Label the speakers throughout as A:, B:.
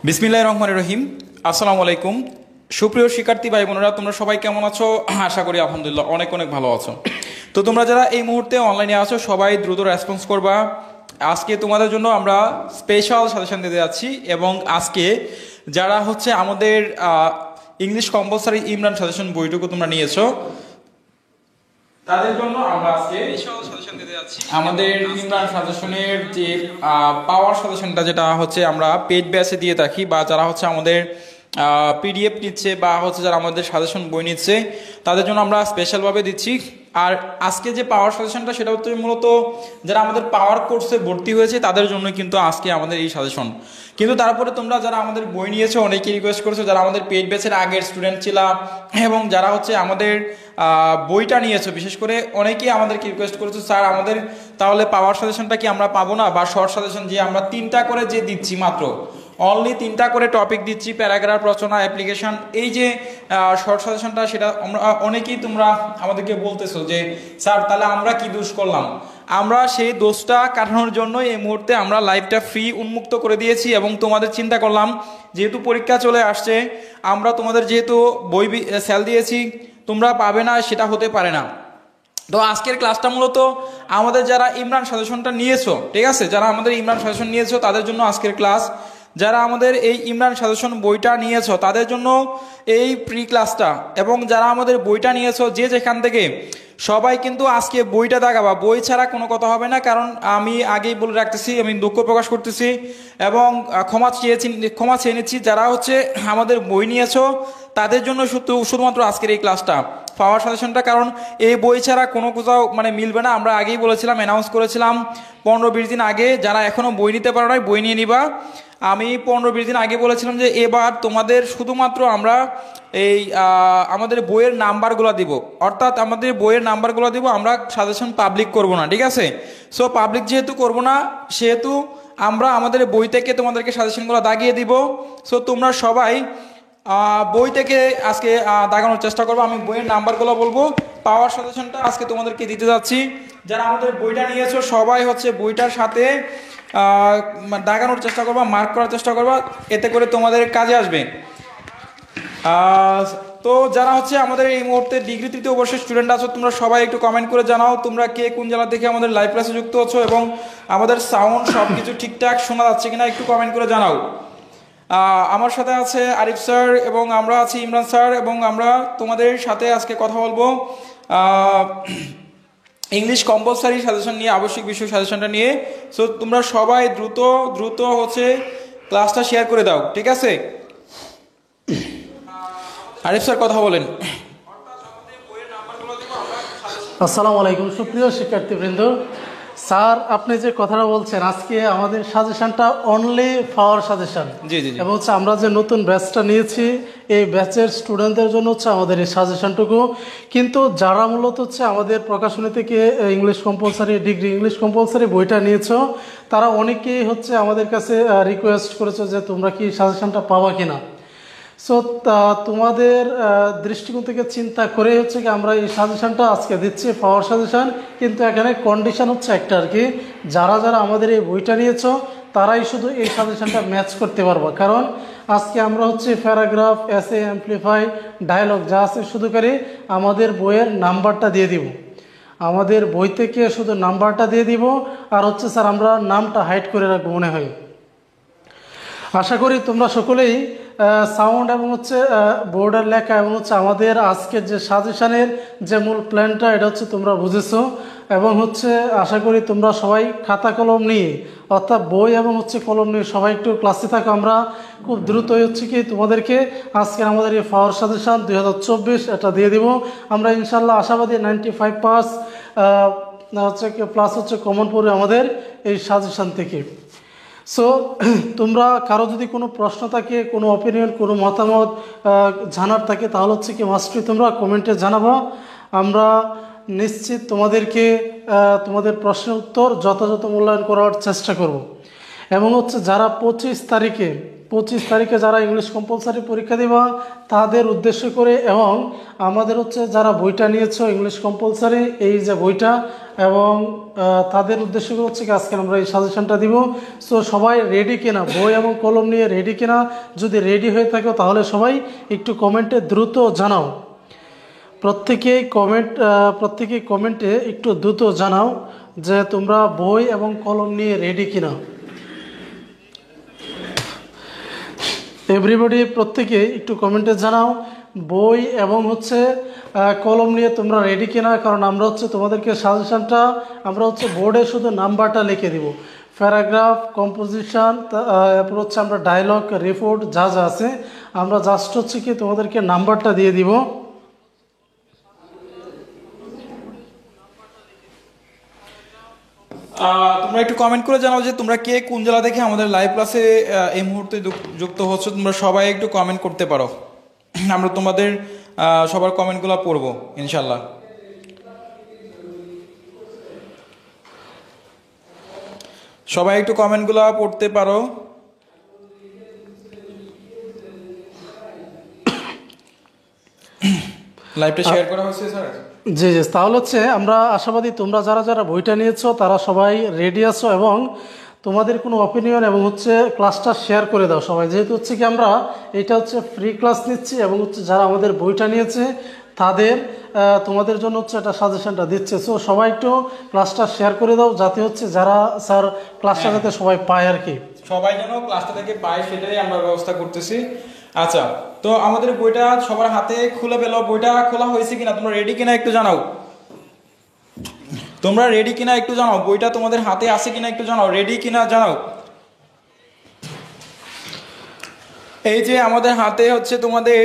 A: বিসমিল্লাহির রহমানির রহিম। আসসালামু আলাইকুম। সুপ্রিয় শিক্ষার্থী ভাই বোনেরা, তোমরা সবাই কেমন আছো? আশা করি আলহামদুলিল্লাহ অনেক অনেক ভালো আছো। তো তোমরা যারা এই মুহূর্তে অনলাইনে আছো সবাই দ্রুত রেসপন্স করবা। আজকে তোমাদের জন্য আমরা স্পেশাল সাজেশন দিতে যাচ্ছি এবং আজকে যারা হচ্ছে আমাদের ইংলিশ কম্পালসারি ইমরান সাজেশন বইটুকু তোমরা নিয়েছো তাদের জন্য আমরা আজকে সাজেশন দিতে যাচ্ছি। আমাদের ইমরান সাজেশনের যে পাওয়ার সাজেশনটা যেটা হচ্ছে আমরা পেড ব্যাচে দিয়ে থাকি, বা যারা হচ্ছে আমাদের পিডিএফ নিচ্ছে বা হচ্ছে যারা আমাদের সাজেশন বই নিচ্ছে তাদের জন্য আমরা স্পেশালভাবে দিচ্ছি। আর আজকে যে পাওয়ার সাজেশনটা সেটা হচ্ছে মূলত যারা আমাদের পাওয়ার কোর্সে ভর্তি হয়েছে তাদের জন্য কিন্তু আজকে আমাদের এই সাজেশন। কিন্তু তারপরে তোমরা যারা আমাদের বই নিয়েছো অনেকেই রিকোয়েস্ট করেছো, যারা আমাদের পেড ব্যাচের আগের স্টুডেন্ট ছিলা এবং যারা হচ্ছে আমাদের বইটা নিয়েছো, বিশেষ করে অনেকেই আমাদেরকে রিকোয়েস্ট করেছো, স্যার আমাদের তাহলে পাওয়ার সাজেশনটা কি আমরা পাবো না, বা শর্ট সাজেশন যে আমরা 3টা করে যে দিচ্ছি, মাত্র অনলি 3টা করে টপিক দিচ্ছি, প্যারাগ্রাফ, রচনা, অ্যাপ্লিকেশন, এই যে শর্ট সাজেশনটা সেটা আমরা অনেকেই তোমরা আমাদেরকে বলতেছো যে স্যার তাহলে আমরা কি দোষ করলাম। আমরা সেই দোষটা কাটানোর জন্য এই মুহূর্তে আমরা লাইভটা ফ্রি উন্মুক্ত করে দিয়েছি এবং তোমাদের চিন্তা করলাম যেহেতু পরীক্ষা চলে আসছে, আমরা তোমাদের যেহেতু বই সেল দিয়েছি তোমরা পাবে না সেটা হতে পারে না। তো আজকের ক্লাসটা মূলত আমাদের যারা ইমরান সাজেশনটা নিয়েছো, ঠিক আছে, যারা আমাদের ইমরান সাজেশন নিয়েছো তাদের জন্য আজকের ক্লাস। যারা আমাদের এই ইমরান সাজেশন বইটা নিয়েছো তাদের জন্য এই প্রি ক্লাসটা, এবং যারা আমাদের বইটা নিয়েছো যে যেখান থেকে সবাই কিন্তু আজকে বইটা দেখাবা, বই ছাড়া কোনো কথা হবে না। কারণ আমি আগেই বলে রাখতেছি, আমি দুঃখ প্রকাশ করতেছি এবং ক্ষমা চেয়ে নিচ্ছি যারা হচ্ছে আমাদের বই নিয়েছো তাদের জন্য শুধুমাত্র আজকের এই ক্লাসটা পাওয়ার সাজেশনটা। কারণ এই বই ছাড়া কোনো কোথাও মিলবে না। আমরা আগেই বলেছিলাম, অ্যানাউন্স করেছিলাম 15-20 দিন আগে, যারা এখনও বই নিতে পারো নাই বই নিয়ে নিবা। আমি 15-20 দিন আগে বলেছিলাম যে এবার তোমাদের শুধুমাত্র আমরা এই আমাদের বইয়ের নাম্বারগুলো দিব, অর্থাৎ আমাদের বইয়ের নাম্বারগুলো দিব, আমরা সাজেশন পাবলিক করব না, ঠিক আছে। সো পাবলিক যেহেতু করব না সেহেতু আমরা আমাদের বই থেকে তোমাদেরকে সাজেশনগুলো দাগিয়ে দিব। সো তোমরা সবাই বই থেকে আজকে দাগানোর চেষ্টা করবো। আমি বইয়ের নাম্বারগুলো বলবো, পাওয়ার সাজেশনটা আজকে তোমাদেরকে দিতে যাচ্ছি। যারা আমাদের বইটা নিয়েছো সবাই হচ্ছে বইটার সাথে দাগানোর চেষ্টা করবা, মার্ক করার চেষ্টা করবা, এতে করে তোমাদের কাজে আসবে। তো যারা হচ্ছে আমাদের এই মুহূর্তে ডিগ্রি 3য় বর্ষের স্টুডেন্ট আছো তোমরা সবাই একটু কমেন্ট করে জানাও তোমরা কে কোন জেলা থেকে আমাদের লাইভ ক্লাসে যুক্ত আছো এবং আমাদের সাউন্ড সব কিছু ঠিকঠাক শোনা যাচ্ছে কিনা একটু কমেন্ট করে জানাও। আমার সাথে আছে আরিফ স্যার এবং আমরা আছি ইমরান স্যার, এবং আমরা তোমাদের সাথে আজকে কথা বলবো ইংলিশ কম্পালসারি সাজেশন নিয়ে, আবশ্যিক বিষয় সাজেশনটা নিয়ে। সো তোমরা সবাই দ্রুত দ্রুত হচ্ছে ক্লাসটা শেয়ার করে দাও, ঠিক আছে। আরিফ স্যার কথা বলেন।
B: আসসালামু আলাইকুম সুপ্রিয় শিক্ষার্থীবৃন্দ। স্যার আপনি যে কথাটা বলছেন আজকে আমাদের সাজেশনটা অনলি পাওয়ার সাজেশন,
A: জি জি,
B: এবং হচ্ছে আমরা যে নতুন ব্যাচটা নিয়েছি এই ব্যাচের স্টুডেন্টদের জন্য হচ্ছে আমাদের এই সাজেশনটুকু। কিন্তু যারা মূলত হচ্ছে আমাদের প্রকাশনী থেকে English compulsory degree English compulsory বইটা নিয়েছো তারা অনেকেই হচ্ছে আমাদের কাছে রিকোয়েস্ট করেছো যে তোমরা কি সাজেশনটা পাবা কিনা। সো তোমাদের দৃষ্টিকোণ থেকে চিন্তা করে হচ্ছে কি আমরা এই সাজেশনটা আজকে দিচ্ছি পাওয়ার সাজেশন। কিন্তু এখানে কন্ডিশন হচ্ছে একটা আর কি, যারা যারা আমাদের এই বইটা নিয়েছো তারাই শুধু এই সাজেশনটা ম্যাচ করতে পারবো। কারণ আজকে আমরা হচ্ছে প্যারাগ্রাফ, এসে, অ্যাম্পলিফাই, ডায়লগ যা আছে শুধু করে আমাদের বইয়ের নাম্বারটা দিয়ে দিব, আমাদের বই থেকে শুধু নাম্বারটা দিয়ে দিব। আর হচ্ছে স্যার আমরা নামটা হাইড করে রাখবো মনে হয়। আশা করি তোমরা সকলেই সাউন্ড এবং হচ্ছে বোর্ডের লেখা এবং হচ্ছে আমাদের আজকের যে সাজেশনের যে মূল প্ল্যানটা এটা হচ্ছে তোমরা বুঝেছো, এবং হচ্ছে আশা করি তোমরা সবাই খাতা কলম নিয়ে অর্থাৎ বই এবং হচ্ছে কলম নিয়ে সবাই একটু ক্লাসে থাকো। আমরা খুব দ্রুতই হচ্ছে কি তোমাদেরকে আজকে আমাদের এই পাওয়ার সাজেশন 2024 এটা দিয়ে দিব। আমরা ইনশাল্লাহ আশাবাদী 95 পাস হচ্ছে প্লাস হচ্ছে কমন পড়বে আমাদের এই সাজেশন থেকে। সো তোমরা কারো যদি কোনো প্রশ্ন থাকে, কোনো অপিনিয়ন, কোনো মতামত জানার থাকে তাহলে হচ্ছে কি মাস্টলি তোমরা কমেন্টে জানাবো। আমরা নিশ্চিত তোমাদেরকে তোমাদের প্রশ্নের উত্তর যথাযথ মূল্যায়ন করার চেষ্টা করব। এবং হচ্ছে যারা 25 তারিখে 25 তারিখে যারা ইংলিশ কম্পালসারি পরীক্ষা দিবা তাদের উদ্দেশ্য করে, এবং আমাদের হচ্ছে যারা বইটা নিয়েছো ইংলিশ কম্পালসারি এই যে বইটা, এবং তাদের উদ্দেশ্য করে হচ্ছে কি আজকে আমরা এই সাজেশনটা দিব। সো সবাই রেডি কিনা, বই এবং কলম নিয়ে রেডি কিনা? যদি রেডি হয়ে থাকো তাহলে সবাই একটু কমেন্টে দ্রুত জানাও। প্রত্যেকেই কমেন্টে একটু দ্রুত জানাও যে তোমরা বই এবং কলম নিয়ে রেডি কিনা। এভরিবডি প্রত্যেকে একটু কমেন্টে জানাও বই এবং হচ্ছে কলম নিয়ে তোমরা রেডি কিনা, কারণ আমরা হচ্ছে তোমাদেরকে সাজেশনটা আমরা হচ্ছে বোর্ডে শুধু নাম্বারটা লিখে দিব, প্যারাগ্রাফ, কম্পোজিশন, তারপর হচ্ছে আমরা ডায়লগ, রিপোর্ট যা যা আছে আমরা জাস্ট হচ্ছে কি তোমাদেরকে নাম্বারটা দিয়ে দিব।
A: তোমরা একটু কমেন্ট করে জানাও যে তোমরা কে কোন জেলা থেকে আমাদের লাইভ ক্লাসে এই মুহূর্তে যুক্ত হচ্ছে। তোমরা সবাই একটু কমেন্ট করতে পারো, আমরা তোমাদের সবার কমেন্টগুলো পড়বো ইনশাল্লাহ। সবাই একটু কমেন্টগুলো পড়তে পারো। লাইভটা শেয়ার করা হচ্ছে স্যার?
B: জি জি, তাহলে হচ্ছে আমরা আশাবাদী তোমরা যারা যারা বইটা নিয়েছো তারা সবাই রেডি আছো, এবং তোমাদের কোনো অপিনিয়ন এবং হচ্ছে ক্লাসটা শেয়ার করে দাও সবাই, যেহেতু হচ্ছে কি আমরা এটা হচ্ছে ফ্রি ক্লাস নিচ্ছি, এবং হচ্ছে যারা আমাদের বইটা নিয়েছে তাদের তোমাদের জন্য হচ্ছে একটা সাজেশনটা দিচ্ছে। সো সবাই একটু ক্লাসটা শেয়ার করে দাও, যাতে হচ্ছে যারা স্যার ক্লাসটা যাতে সবাই পায় আর কি,
A: সবাই যেন ক্লাসটা থেকে পায় সেটাই আমরা ব্যবস্থা করতেছি। আচ্ছা, তো আমাদের বইটা সবার হাতে খুলে পেলো, বইটা খোলা হয়েছে কিনা, তোমরা রেডি কিনা একটু জানাও। তোমরা রেডি কিনা একটু জানাও, বইটা তোমাদের হাতে আছে কিনা একটু জানাও, রেডি কিনা জানাও। এই যে আমাদের হাতে হচ্ছে তোমাদের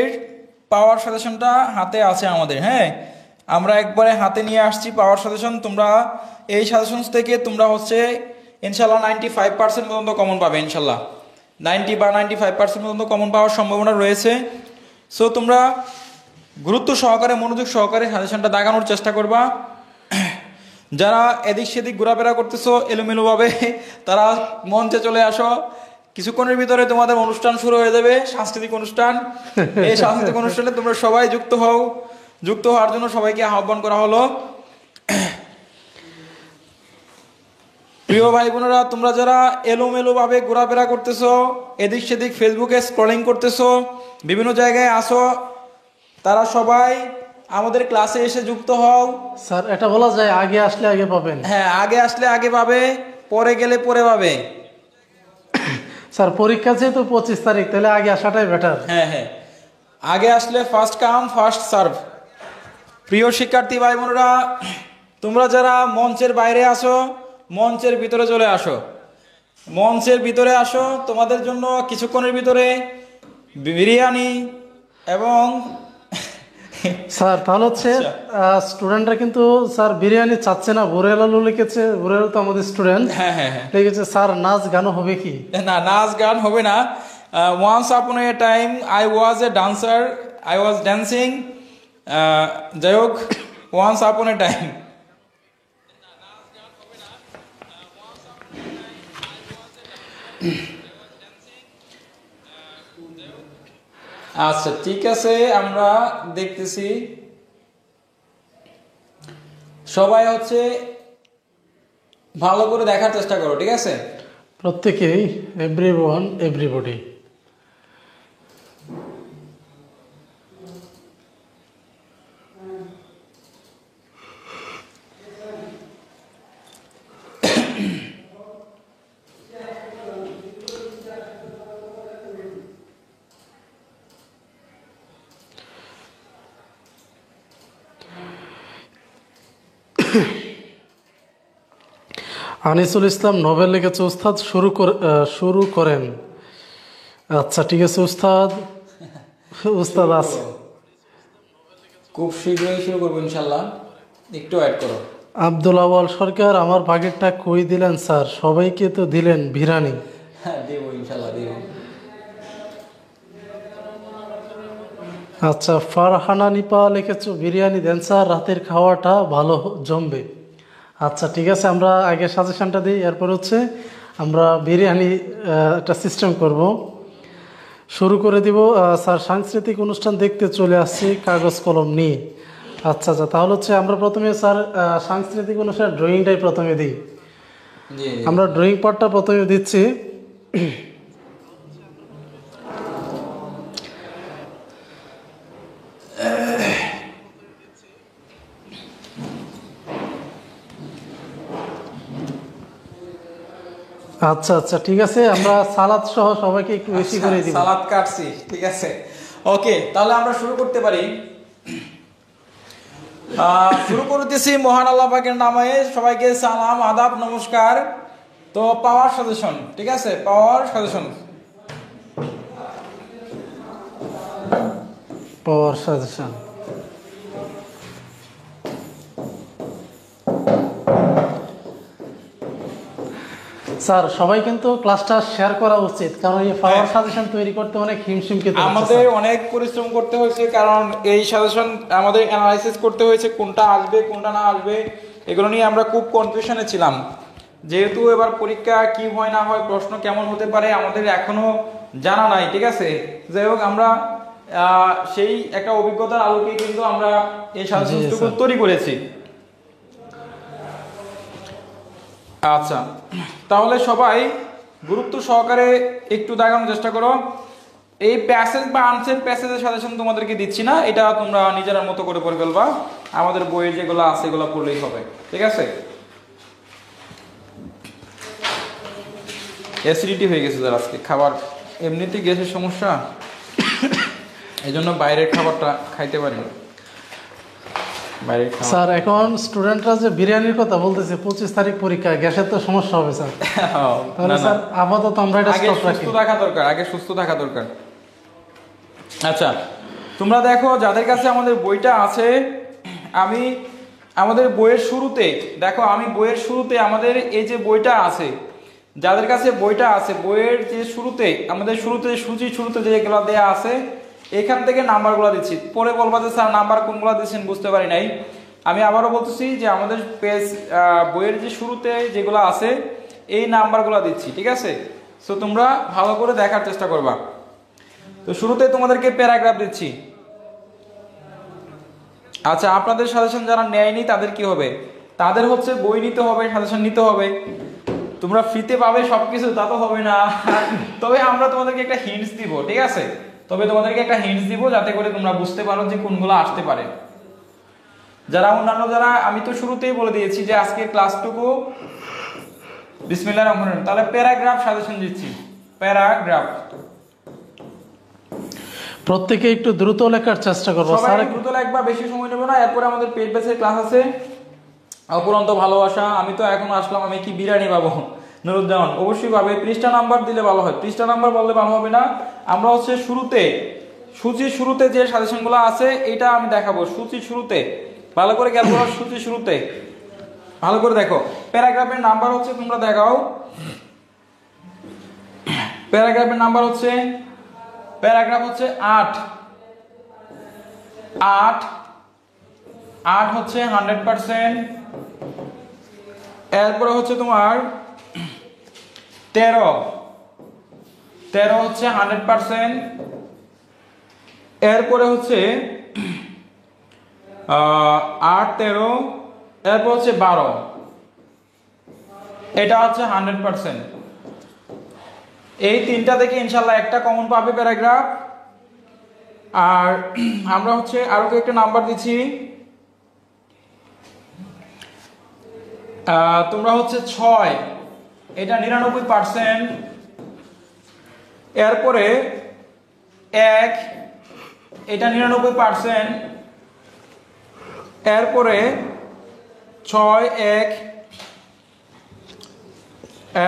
A: পাওয়ার সাজেশনটা হাতে আছে আমাদের, হ্যাঁ আমরা একবারে হাতে নিয়ে আসছি পাওয়ার সাজেশন। তোমরা এই সাজেশন থেকে তোমরা হচ্ছে ইনশাল্লাহ 95% পর্যন্ত কমন পাবে, ইনশাল্লাহ 90 বা 95% পর্যন্ত কমন পাওয়ার সম্ভাবনা রয়েছে। সো তোমরা গুরুত্ব সহকারে, মনোযোগ সহকারে সাজেশনটা দাগানোর চেষ্টা করবা। যারা এদিক সেদিক ঘোরাফেরা করতেছো এলোমেলোভাবে, তারা মঞ্চে চলে আসো, কিছুক্ষণের ভিতরে তোমাদের অনুষ্ঠান শুরু হয়ে যাবে, সাংস্কৃতিক অনুষ্ঠান। এই সাংস্কৃতিক অনুষ্ঠানে তোমরা সবাই যুক্ত হও। যুক্ত হওয়ার জন্য সবাইকে আহ্বান করা হলো। প্রিয় ভাই বোনেরা, তোমরা যারা এলোমেলোভাবে ঘোরাফেরা করতেছো, এদিক সেদিক ফেসবুকে স্ক্রলিং করতেছো, বিভিন্ন জায়গায় আসো, তারা সবাই আমাদের ক্লাসে এসে যুক্ত হও।
B: স্যার এটা বলা যায় আগে আসলে আগে পাবেন?
A: হ্যাঁ, আগে আসলে আগে পাবে, পরে গেলে পরে পাবে।
B: স্যার পরীক্ষা যেহেতু 25 তারিখ, তাহলে আগে আসাটাই বেটার।
A: হ্যাঁ হ্যাঁ, আগে আসলে ফার্স্ট কাম ফার্স্ট সার্ভ। প্রিয় শিক্ষার্থী ভাই বোনেরা, তোমরা যারা মঞ্চের বাইরে আসো, মঞ্চের ভিতরে চলে আসো, মঞ্চের ভিতরে আসো। তোমাদের জন্য কিছুক্ষণের ভিতরে বিরিয়ানি এবং
B: স্যার তাহলে হচ্ছে স্টুডেন্টরা কিন্তু স্যার বিরিয়ানি চাচ্ছে না, ভোরের আলু লিখেছে, ভোরের তো আমাদের স্টুডেন্ট।
A: হ্যাঁ হ্যাঁ হ্যাঁ,
B: লিখেছে স্যার নাচ গানও হবে কি?
A: না, নাচ গান হবে না। Once upon a time I was a dancer, I was dancing. যাই হোক, ওয়ান্স আপন এ টাইম। আচ্ছা ঠিক আছে, আমরা দেখতেছি। সবাই হচ্ছে ভালো করে দেখার চেষ্টা করো, ঠিক আছে?
B: প্রত্যেকেই, এভরিওয়ান, এভরিবডি। আনিসুল ইসলাম নোবেল লিখেছে, উস্তাদ শুরু করেন। আচ্ছা ঠিক আছে উস্তাদ, উস্তাদ আছে,
A: খুব শীঘ্রই শুরু করবো ইনশাল্লাহ, একটু অ্যাড করো।
B: আব্দুল আওয়াল সরকার, আমার ভাগেরটা কই দিলেন স্যার? সবাইকে তো দিলেন বিরিয়ানি।
A: হ্যাঁ দেবো ইনশাল্লাহ, দেবো।
B: আচ্ছা ফারহানা নিপা লিখেছো, বিরিয়ানি দেন স্যার, রাতের খাওয়াটা ভালো জমবে। আচ্ছা ঠিক আছে, আমরা আগে সাজেশনটা দিই, এরপর হচ্ছে আমরা বিরিয়ানি একটা সিস্টেম করব। শুরু করে দিব। স্যার সাংস্কৃতিক অনুষ্ঠান দেখতে চলে আসছি কাগজ কলম নিয়ে। আচ্ছা আচ্ছা, তাহলে হচ্ছে আমরা প্রথমে স্যার সাংস্কৃতিক অনুষ্ঠানের ড্রয়িংটাই প্রথমে দিই। আমরা ড্রয়িং পার্টটা প্রথমে দিচ্ছি। আচ্ছা আচ্ছা, ঠিক আছে, আমরা সালাদ সহ সবাইকে একটু বেশি করে দিব।
A: সালাদ কাটছি, ঠিক আছে। ওকে, তাহলে আমরা শুরু করতে পারি। শুরু করতেছি মহান আল্লাহ পাকের নামে। সবাইকে সালাম, আদাব, নমস্কার। তো পাওয়ার সাজেশন, ঠিক আছে, পাওয়ার সাজেশন।
B: পাওয়ার সাজেশন। স্যার সবাই কিন্তু ক্লাসটা শেয়ার করা উচিত, কারণ এই পাওয়ার সাজেশন তৈরি করতে অনেক হিমশিম খেতে হচ্ছে।
A: আমাদের অনেক পরিশ্রম করতে হয়েছে, কারণ এই সাজেশন আমাদের অ্যানালাইসিস করতে হয়েছে, কোনটা আসবে কোনটা না আসবে এগুলো নিয়ে আমরা খুব কনফিউশনে ছিলাম। যেহেতু এবার পরীক্ষা কি হয় না হয়, প্রশ্ন কেমন হতে পারে আমাদের এখনো জানা নাই, ঠিক আছে। যাই হোক, আমরা সেই একটা অভিজ্ঞতার আলোকে কিন্তু আমরা এই সাজেশনটুকু তৈরি করেছি। আচ্ছা, তাহলে সবাই গুরুত্ব সহকারে একটু দেখানোর চেষ্টা করো। এই প্যাসেজ বা আনসের প্যাসেজের সাজেশন তোমাদেরকে দিচ্ছি না, এটা তোমরা নিজের মতো করে পড়ে ফেলবা। আমাদের বইয়ে যেগুলো আছে এগুলো পড়লেই হবে, ঠিক আছে। অ্যাসিডিটি হয়ে গেছে যার আজকে, খাবার এমনিতেই গ্যাসের সমস্যা, এই জন্য বাইরের খাবারটা খাইতে পারি না।
B: স্যার এখন স্টুডেন্টরা যে বিরিয়ানির কথা বলতেছে, 25 তারিখ পরীক্ষা, গ্যাসের তো সমস্যা হবে স্যার। তাহলে স্যার আপাতত আমরা এটা স্টপ রাখি।
A: সুস্থ থাকা দরকার, আগে সুস্থ থাকা দরকার। আচ্ছা, তোমরা দেখো যাদের কাছে আমাদের বইটা আছে, আমি আমাদের বইয়ের শুরুতে দেখো, আমি বইয়ের শুরুতে আমাদের এই যে বইটা আছে, যাদের কাছে বইটা আছে, বইয়ের যে শুরুতে আমাদের সূচির শুরুতে যেগুলো দেয়া আছে, এখান থেকে নাম্বারগুলো দিচ্ছি। পরে বলবা যে স্যার নাম্বার কোনগুলো দিচ্ছেন বুঝতে পারি নাই। আমি আবারও বলতেছি যে আমাদের পেজ বইয়ের যে শুরুতে যেগুলো আছে এই নাম্বারগুলো দিচ্ছি, ঠিক আছে। সো তোমরা ভালো করে দেখার চেষ্টা করবা। তো শুরুতে তোমাদেরকে প্যারাগ্রাফ দিচ্ছি। আচ্ছা, আপনাদের সাজেশন যারা নেয়নি তাদের কি হবে? তাদের হচ্ছে বই নিতে হবে, সাজেশন নিতে হবে। তোমরা ফ্রিতে পাবে সবকিছু তা তো হবে না, তবে আমরা তোমাদেরকে একটা হিন্টস দিব, ঠিক আছে। যাতে করে তোমরা বুঝতে পারো যে কোনগুলো আসতে পারে। যারা অন্যান্য যারা, আমি তো শুরুতেই বলে দিয়েছি যে আজকে ক্লাসটুকু বিসমিল্লাহির রহমানির রহিম। তাহলে প্যারাগ্রাফ সাজেশন দিচ্ছি, প্যারাগ্রাফ।
B: প্রত্যেকে একটু দ্রুত লেখার চেষ্টা করবো
A: স্যার, দ্রুত লেখবা, বেশি সময় নেব না। এরপরে আমাদের পেজ বেসের ক্লাস আছে। অপুরন্ত ভালোবাসা, আমি তো এখন আসলাম, আমি কি বিরিয়ানি পাবো? নুরুজ্জামান অবশ্যই পাবে। পৃষ্ঠা নাম্বার দিলে ভালো হয়, পৃষ্ঠা নাম্বার বললে ভালো হবে না। আমরা হচ্ছে শুরুতে, সূচির শুরুতে যে সাজেশনগুলো আছে এটা আমি দেখাবো। সূচির শুরুতে ভালো করে খেয়াল করো, সূচির শুরুতে ভালো করে দেখো। প্যারাগ্রাফের নাম্বার হচ্ছে, তোমরা দেখাও, প্যারাগ্রাফের নাম্বার হচ্ছে, প্যারাগ্রাফ হচ্ছে 8 হচ্ছে 100%। এরপরে হচ্ছে তোমার 13 হচ্ছে 100%। এরপরে হচ্ছে 8, 13, এরপর হচ্ছে 12, এটা হচ্ছে 100%। এই তিনটা থেকে ইনশাল্লাহ একটা কমন পাবে প্যারাগ্রাফ। আর আমরা হচ্ছে আরো একটা নাম্বার দিচ্ছি, তোমরা হচ্ছে 6, এটা 99%। এরপরে 1, এটা 99%। এরপরে 6, 1,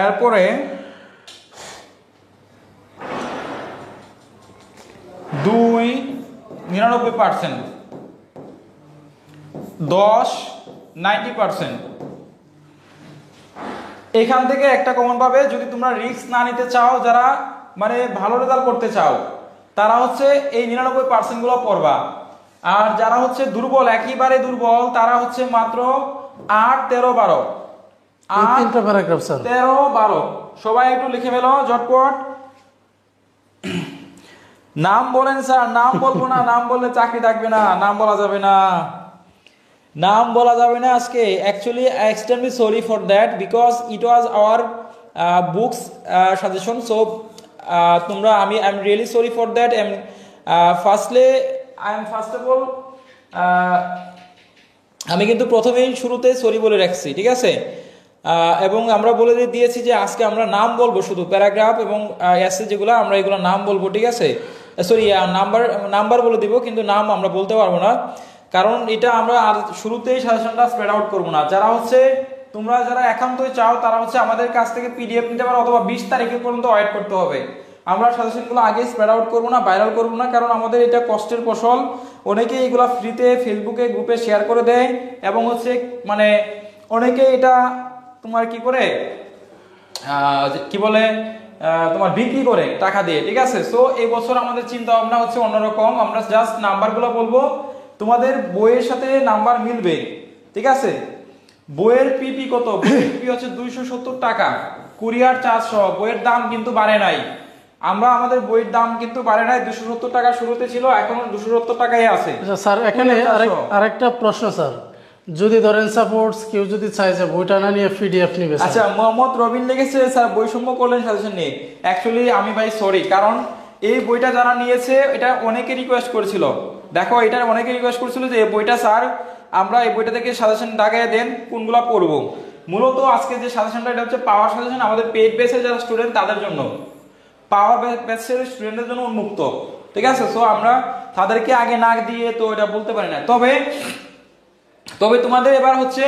A: এরপরে 2, 99%। 10, 90%। এখান থেকে একটা কমন পাবে। যদি তোমরা রিস্ক না নিতে চাও, যারা মানে ভালো রেজাল্ট করতে চাও, তারা হচ্ছে এই 99% গুলো পড়বা। আর যারা হচ্ছে দুর্বল, একেবারে দুর্বল, তারা হচ্ছে মাত্র 8, 13, 12, 13, 12 সবাই একটু লিখে ফেলো ঝটপট। নাম বলেন স্যার, নাম বলবো না, নাম বললে চাকরি থাকবে না, নাম বলা যাবে না, নাম বলা যাবে না আজকে। Actually I extremely sorry for that because it was our books suggestion. So তোমরা I am really sorry for that. First of all আমি কিন্তু প্রথমেই শুরুতে সরি বলে রাখছি, ঠিক আছে। এবং আমরা বলে দিয়েছি যে আজকে আমরা নাম বলবো, শুধু প্যারাগ্রাফ এবং এসে যেগুলো আমরা এগুলো নাম বলবো, ঠিক আছে। সরি, নাম্বার বলে দিব, কিন্তু নাম আমরা বলতে পারবো না, কারণ এটা আমরা আর শুরুতেই সাজেশনটা স্প্রেড আউট করবো না। যারা হচ্ছে তোমরা যারা একান্তই চাও তারা হচ্ছে আমাদের কাছ থেকে পিডিএফ নিতে পারো, অথবা 20 তারিখের পর্যন্ত ওয়েট করতে হবে। আমরা সাজেশনগুলো আগে স্প্রেড আউট করবো না, ভাইরাল করবো না, কারণ আমাদের এটা কষ্টের ফসল। অনেকে এগুলো ফ্রিতে ফেসবুকে গ্রুপে শেয়ার করে দেয়, এবং হচ্ছে মানে অনেকে এটা তোমার কি করে কি বলে তোমার বিক্রি করে টাকা দিয়ে, ঠিক আছে। সো এই বছর আমাদের চিন্তা ভাবনা হচ্ছে অন্যরকম। আমরা জাস্ট নাম্বারগুলো বলবো, তোমাদের বইয়ের সাথে নাম্বার মিলবে, ঠিক আছে। বইয়ের পিপি কত? বইয়ের পিপি হচ্ছে 270 টাকা, কুরিয়ার চার্জ সহ। বইয়ের দাম কিন্তু বাড়ে নাই, আমাদের বইয়ের দাম কিন্তু বাড়ে নাই। 270 টাকা শুরুতে ছিল, এখন 270 টাকাই আছে।
B: স্যার এখানে আরেকটা প্রশ্ন স্যার, যদি ধরেন সাপোজ কেউ যদি চায় যে বইটা না নিয়ে পিডিএফ নিবে।
A: আচ্ছা, মোহাম্মদ রবিন লিখেছে স্যার বৈষম্য করলেন সাজেশন নিয়ে। অ্যাকচুয়ালি আমি ভাই সরি, কারণ এই বইটা যারা নিয়েছে এটা অনেকে রিকোয়েস্ট করেছিল। দেখো, এটা অনেকে রিকোয়েস্ট করেছিল যে এই বইটা স্যার আমরা এই বইটা থেকে সাজেশন দাগায় দেন, কোনগুলো পড়বো। মূলত আজকে যে সাজেশনটা এটা হচ্ছে পাওয়ার সাজেশন, আমাদের পেইড বেসের যারা স্টুডেন্ট তাদের জন্য, পাওয়ার বেসের স্টুডেন্টদের জন্য উন্মুক্ত, ঠিক আছে। সো আমরা তাদেরকে আগে না দিয়ে তো এটা বলতে পারি না। তবে তোমাদের এবার হচ্ছে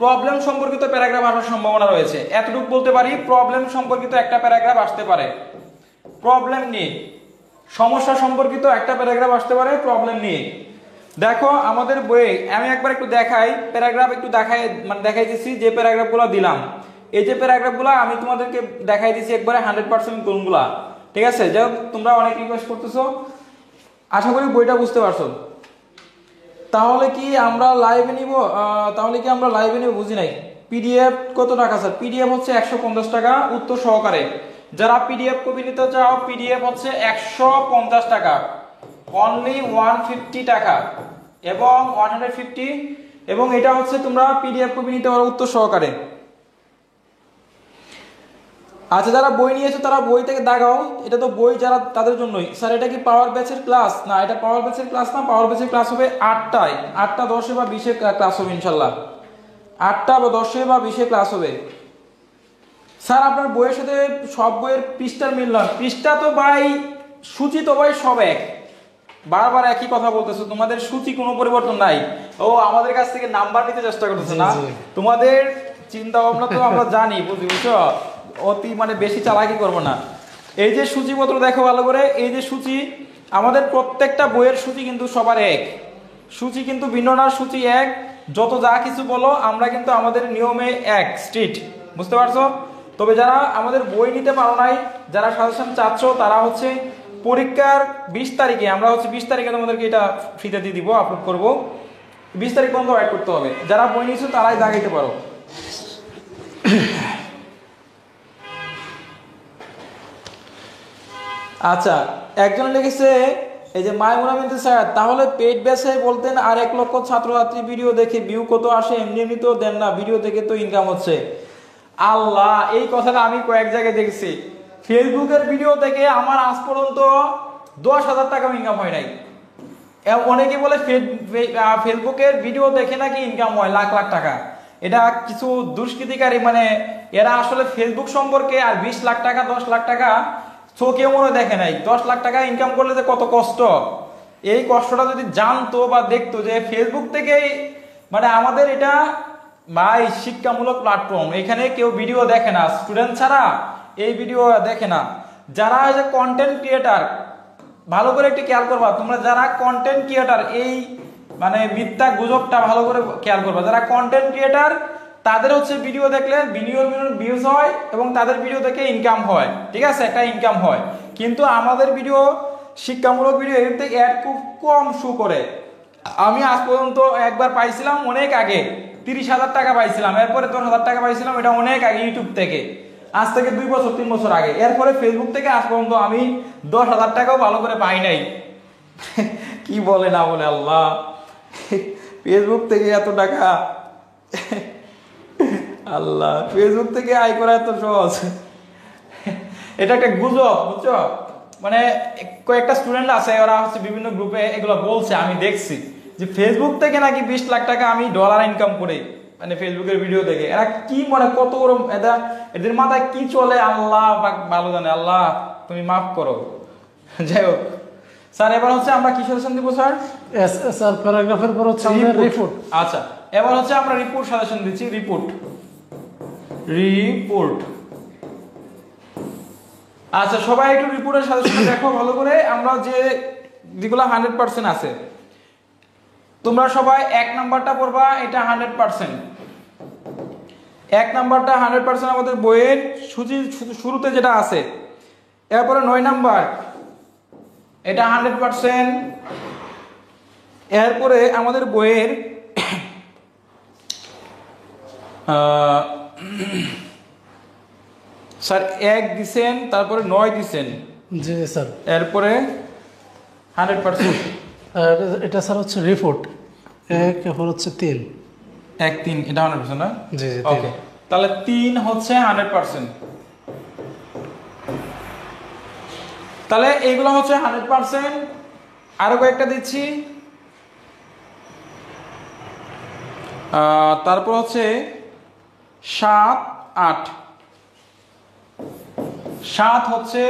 A: প্রবলেম সম্পর্কিত প্যারাগ্রাফ আসার সম্ভাবনা রয়েছে, এতটুকু বলতে পারি। প্রবলেম সম্পর্কিত একটা প্যারাগ্রাফ আসতে পারে, প্রবলেম নিয়ে সমস্যা সম্পর্কিত একটা প্যারাগ্রাফ আসতে পারে প্রবলেম নিয়ে। দেখো আমাদের বইয়ে আমি একবার একটু দেখাই, প্যারাগ্রাফ একটু দেখাই দিচ্ছি যে প্যারাগ্রাফগুলো দিলাম। এই যে প্যারাগ্রাফগুলো আমি তোমাদেরকে দেখাই দিচ্ছি একবারে 100% কোনগুলা, ঠিক আছে। যাই হোক, তোমরা অনেক রিকোয়েস্ট করতেছো, আশা করি বইটা বুঝতে পারছো। তাহলে কি আমরা লাইভে নিব? বুঝি নাই। পিডিএফ কত টাকা স্যার? পিডিএফ হচ্ছে 150 টাকা উত্তর সহকারে। যারা পিডিএফ কপি নিতে চাও, পিডিএফ হচ্ছে 150 টাকা, অনলি 150 টাকা এবং 150, এবং এটা হচ্ছে তোমরা পিডিএফ কপি নিতে পারো উত্তর সহকারে। আচ্ছা, যারা বই নিয়েছো তারা বই থেকে দাগাও, এটা তো বই যারা তাদের জন্যই। স্যার এটা কি পাওয়ার ব্যাচের ক্লাস? না, এটা পাওয়ার ব্যাচের ক্লাস না। পাওয়ার ব্যাচের ক্লাস হবে 8টায়, 8টা 10 বা 20 ক্লাস হবে ইনশাল্লাহ। 8টা বা 10 বা 20 ক্লাস হবে। স্যার আপনার বইয়ের সাথে সব বইয়ের পৃষ্ঠার মিল নয়। পৃষ্ঠা তো ভাই, সূচি তো ভাই সব এক, বারবার একই কথা বলতেছো, তোমাদের সূচি কোনো পরিবর্তন নাই। ও আমাদের কাছ থেকে নাম্বার নিতে চেষ্টা করতেছে না, তোমাদের চিন্তা ভাবনা তো আমরা জানি, বুঝছো। অতি বেশি চালাকি করবো না। এই যে সূচিপত্র দেখো ভালো করে, এই যে সূচি, আমাদের প্রত্যেকটা বইয়ের সূচি কিন্তু সবার এক, সূচি কিন্তু ভিন্ন না, সূচি এক। যত যা কিছু বলো আমরা কিন্তু আমাদের নিয়মে এক, স্ট্রিট, বুঝতে পারছো। তবে যারা আমাদের বই নিতে পারো নাই, যারা সাজেশন চাচ্ছ, তারা হচ্ছে পরীক্ষার 20 তারিখে, আমরা হচ্ছে 20 তারিখে তোমাদেরকে এটা ফ্রিতে দিয়ে দিব, আপলোড করবো। 20 তারিখ পর্যন্ত ওয়েট করতে হবে। যারা বই নিয়েছো তারাই দাগাইতে পারো। আচ্ছা, একজন লিখেছে এই যে মাইমুনা বিনতে স্যার, তাহলে পেইড ব্যাচে বলতেন আর 1 লক্ষ ছাত্রছাত্রী ভিডিও দেখে ভিউ কত আসে, এমনি তো দেন না, ভিডিও দেখে তো ইনকাম হচ্ছে। আল্লাহ, এই কথাটা আমি কয়েক জায়গায় দেখছি। ফেসবুকের ভিডিও থেকে আমার আজ পর্যন্ত 10,000 টাকা ইনকাম হয় নাই। অনেকে বলে ফেসবুকের ভিডিও দেখে নাকি ইনকাম হয় লাখ লাখ টাকা। এটা কিছু দুষ্কৃতিকারী, এরা আসলে ফেসবুক সম্পর্কে আর 20 লাখ টাকা 10 লাখ টাকা চোখেও মনে দেখে নাই। 10 লাখ টাকা ইনকাম করলে যে কত কষ্ট, এই কষ্টটা যদি জানতো বা দেখতো যে ফেসবুক থেকে, আমাদের এটা ভাই শিক্ষামূলক প্ল্যাটফর্ম, এখানে কেউ ভিডিও দেখে না, স্টুডেন্ট ছাড়া এই ভিডিও দেখে না। যারা যে কন্টেন্ট ক্রিয়েটার, ভালো করে একটু খেয়াল করবা তোমরা, যারা কন্টেন্ট ক্রিয়েটার, এই মিথ্যা গুজবটা ভালো করে খেয়াল করবা। যারা কন্টেন্ট ক্রিয়েটার তাদের হচ্ছে ভিডিও দেখলে ভিউজ হয় এবং তাদের ভিডিও থেকে ইনকাম হয়, ঠিক আছে, একটা ইনকাম হয়। কিন্তু আমাদের ভিডিও, শিক্ষামূলক ভিডিও, এর থেকে অ্যাড খুব কম শো করে। আমি আজ পর্যন্ত একবার পাইছিলাম অনেক আগে 30,000 টাকা পাইছিলাম, এরপরে 10,000 টাকা পাইছিলাম, এটা অনেক আগে ইউটিউব থেকে। আজ থেকে 2 বছর 3 বছর আগে। এরপরে ফেসবুক থেকে আজ পর্যন্ত আমি 10,000 টাকাও ভালো করে পাই নাই। কি বলে না বলে আল্লাহ, ফেসবুক থেকে এত টাকা, আল্লাহ, ফেসবুক থেকে আয় করা এত সহজ? এটা একটা গুজব, বুঝছো? মানে কয়েকটা স্টুডেন্ট আছে, ওরা হচ্ছে বিভিন্ন গ্রুপে এগুলো বলছে, আমি দেখছি যে ফেসবুক থেকে নাকি 20 লাখ টাকা আমি ডলার ইনকাম করি, মানে ফেসবুকের ভিডিও দেখে। এরা কি মানে কত বড়, এদের মাথায় কি চলে আল্লাহ ভালো জানে, আল্লাহ তুমি মাফ করো। যাই হোক স্যার, এবার হচ্ছে আমরা কি সাজেশন দিব স্যার?
B: স্যার প্যারাগ্রাফের পর হচ্ছে আমাদের রিপোর্ট।
A: আচ্ছা, এবার হচ্ছে আমরা রিপোর্ট সাজেশন দিচ্ছি। রিপোর্ট আচ্ছা, সবাই একটু রিপোর্টের সাজেশন দেখো ভালো করে। আমরা যেগুলো 100% আছে, তোমরা সবাই 1 নাম্বারটা পড়বা, এটা 100%। 1 নাম্বারটা 100% আমাদের বইয়ের শুরুতে যেটা আছে। এরপরে 9 নাম্বার, এটা 100%। এরপরে আমাদের বইয়ের স্যার 1 দিছেন, তারপরে 9 দিছেন।
B: জি স্যার।
A: এরপরে 100%,
B: এটা স্যার হচ্ছে রিপোর্ট 1, এরপর হচ্ছে 3।
A: 1 3, এটা 100% না?
B: জি জি,
A: ওকে, তাহলে 3 হচ্ছে 100%। তাহলে এইগুলো হচ্ছে 100%। আরো কয়েকটা দিচ্ছি। তারপর হচ্ছে 7 8। 7 হচ্ছে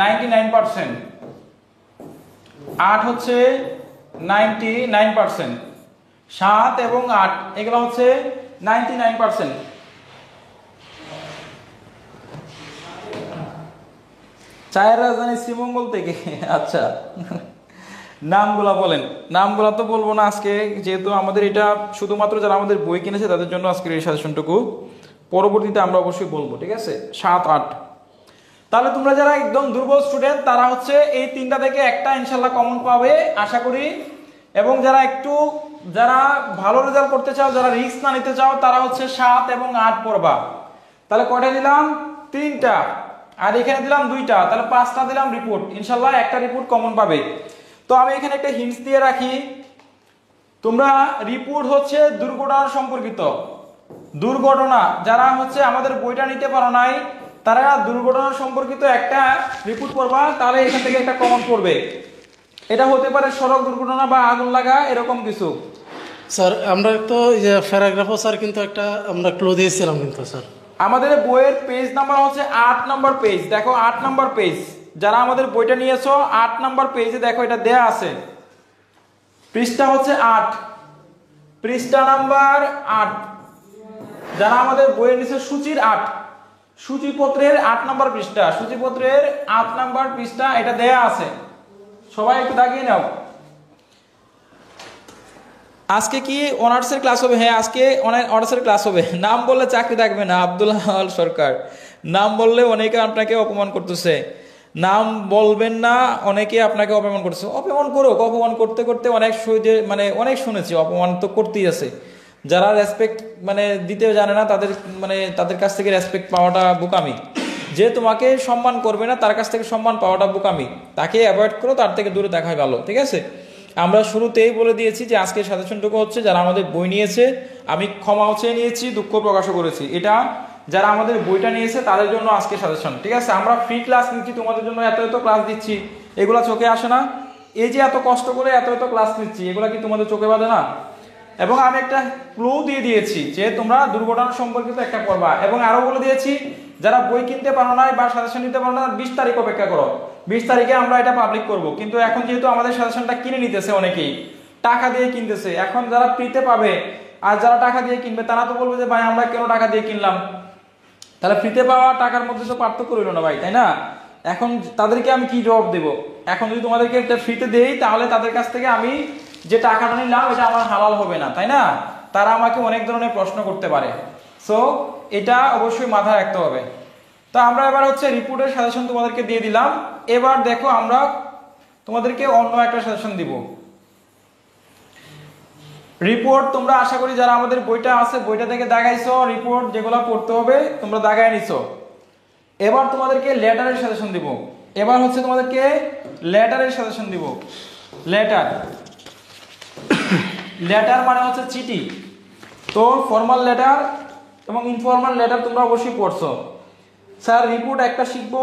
A: 99%, 8 হচ্ছে 99%। 7 এবং 8 এগুলো হচ্ছে 99%। চায়ের রাজধানী শ্রীমঙ্গল থেকে। আচ্ছা, নামগুলা বলেন। নামগুলা তো বলবো না আজকে, যেহেতু আমাদের এটা শুধুমাত্র যারা আমাদের বই কিনেছে তাদের জন্য আজকের এই সাজেশনটুকু। পরবর্তীতে আমরা অবশ্যই বলবো, ঠিক আছে? 7 8। তাহলে তোমরা যারা একদম দুর্বল স্টুডেন্ট, তারা হচ্ছে এই 3টা থেকে একটা ইনশাল্লাহ কমন পাবে আশা করি। এবং যারা ভালো রেজাল্ট করতে চাও, যারা রিস্ক না নিতে চাও, তারা হচ্ছে 7 এবং 8 পড়বা। তাহলে কয়টা দিলাম? 3টা। আর এখানে দিলাম 2টা, তাহলে 5টা দিলাম রিপোর্ট। ইনশাল্লাহ একটা রিপোর্ট কমন পাবে। তো আমি এখানে একটা হিন্টস দিয়ে রাখি, তোমরা রিপোর্ট হচ্ছে দুর্ঘটনা সম্পর্কিত। দুর্ঘটনা, যারা হচ্ছে আমাদের বইটা নিতে পারো নাই, তারা দুর্ঘটনা সম্পর্কিত একটা রিপোর্ট পড়বা, তাহলে এখান থেকে একটা কমন পড়বে। এটা হতে পারে সড়ক দুর্ঘটনা বা আগুন লাগা, এরকম কিছু।
B: স্যার আমরা তো প্যারাগ্রাফও স্যার কিন্তু একটা আমরা ক্লু দিয়েছিলাম কিন্তু স্যার।
A: আমাদের বইয়ের পেজ নাম্বার হচ্ছে 8 নম্বর পেজ। দেখো 8 নম্বর পেজ, যারা আমাদের বইটা নিয়েছো 8 নম্বর পেজে দেখো এটা দেয়া আছে। পৃষ্ঠা হচ্ছে 8, পৃষ্ঠা নাম্বার 8। যারা আমাদের বইয়ের নিচে সূচির 8, সূচিপত্রের 8 নম্বর পৃষ্ঠা, সূচিপত্রের 8 নম্বর পৃষ্ঠা এটা দেয়া আছে। সবাই একটু দাগিয়ে নাও। আজকে কি অনার্সের ক্লাস হবে? হ্যাঁ, আজকে অনার্সের ক্লাস হবে। নাম বললে চাকরি থাকবে না। আব্দুল্লাহ আল সরকার, নাম বললে অনেকে আপনাকে অপমান করতেছে। নাম বলবেন না, অনেকে আপনাকে অপমান করতেছে। অপমান করুক, অপমান করতে করতে অনেক শুনেছি, অপমান তো করতেই আছে। যারা রেসপেক্ট দিতে জানে না, তাদের কাছ থেকে রেসপেক্ট পাওয়াটা বোকামি। যে তোমাকে সম্মান করবে না, তার কাছ থেকে সম্মান পাওয়াটা বোকামি। তাকে অ্যাভয়েড করো, তার থেকে দূরে দেখাই ভালো, ঠিক আছে? আমরা শুরুতেই বলে দিয়েছি যে আজকের সাজেশনটুকু হচ্ছে যারা আমাদের বই নিয়েছে, আমি ক্ষমা চেয়ে নিয়েছি, দুঃখ প্রকাশও করেছি। এটা যারা আমাদের বইটা নিয়েছে তাদের জন্য আজকে সাজেশন, ঠিক আছে? আমরা ফ্রি ক্লাস নিচ্ছি তোমাদের জন্য, এত ক্লাস দিচ্ছি, এগুলা চোখে আসে না? এই যে এত কষ্ট করে এত ক্লাস নিচ্ছি, এগুলা কি তোমাদের চোখে বাঁধে না? এবং আমি একটা ক্লু দিয়ে দিয়েছি যে তোমরা দুর্ঘটনা সম্পর্কিত একটা পড়বা। এবং আরো বলে দিয়েছি যারা বই কিনতে পারো না বা সাজেশন নিতে পারো না, 20 তারিখ অপেক্ষা করো। 20 তারিখে আমরা এটা পাবলিক করব। কিন্তু এখন যেহেতু আমাদের সাজেশনটা কিনে নিতেছে, অনেকেই টাকা দিয়ে কিনতেছে, এখন যারা ফ্রিতে পাবে আর যারা টাকা দিয়ে কিনবে তারা তো বলবে যে ভাই আমরা কেন টাকা দিয়ে কিনলাম? তাহলে ফ্রিতে পাওয়া টাকার মধ্যে তো পার্থক্য রইল না ভাই, তাই না? এখন তাদেরকে আমি কি জবাব দেব? এখন যদি তোমাদেরকে একটা ফ্রিতে দেই, তাহলে তাদের কাছ থেকে আমি যে টাকাটা নিলাম এটা আমার হালাল হবে না, তাই না? তারা আমাকে অনেক ধরনের প্রশ্ন করতে পারে। সো এটা অবশ্যই মাথায় রাখতে হবে। তো আমরা এবার হচ্ছে রিপোর্টের সাজেশন তোমাদেরকে দিয়ে দিলাম। এবার দেখো আমরা তোমাদেরকে অন্য একটা সাজেশন দিব। রিপোর্ট তোমরা আশা করি যারা আমাদের বইটা আছে, বইটা থেকে দাগাইছো, রিপোর্ট যেগুলো পড়তে হবে তোমরা দাগায় নিছো। এবার তোমাদেরকে লেটারের সাজেশন দিব। এবার হচ্ছে তোমাদেরকে লেটারের সাজেশন দিব। লেটার লেটার মানে হচ্ছে চিঠি। তো ফর্মাল লেটার এবং ইনফর্মাল লেটার তোমরা অবশ্যই পড়ছো। স্যার রিপোর্ট একটা শিখবো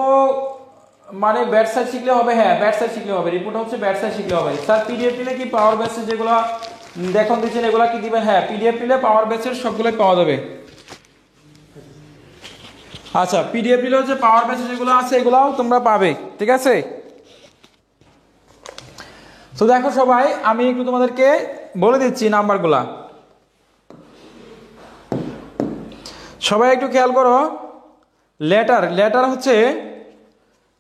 A: মানে ব্যাড সাইড শিখলে হবে? হ্যাঁ, ব্যাড সাইড শিখলে হবে। রিপোর্ট হচ্ছে ব্যাড সাইড শিখলে হবে। স্যার পিডিএফ নিলে কি পাওয়ার বেসের যেগুলো দেখুন দিচ্ছেন এগুলা কি দিবেন? হ্যাঁ, পিডিএফ নিলে পাওয়ার বেসের সবগুলোই পাওয়া যাবে। আচ্ছা, পিডিএফ নিলে হচ্ছে পাওয়ার বেসের যেগুলো আছে এগুলাও তোমরা পাবে, ঠিক আছে? তো দেখো সবাই, আমি একটু তোমাদেরকে বলে দিচ্ছি নাম্বারগুলা, সবাই একটু খেয়াল করো। লেটার লেটার হচ্ছে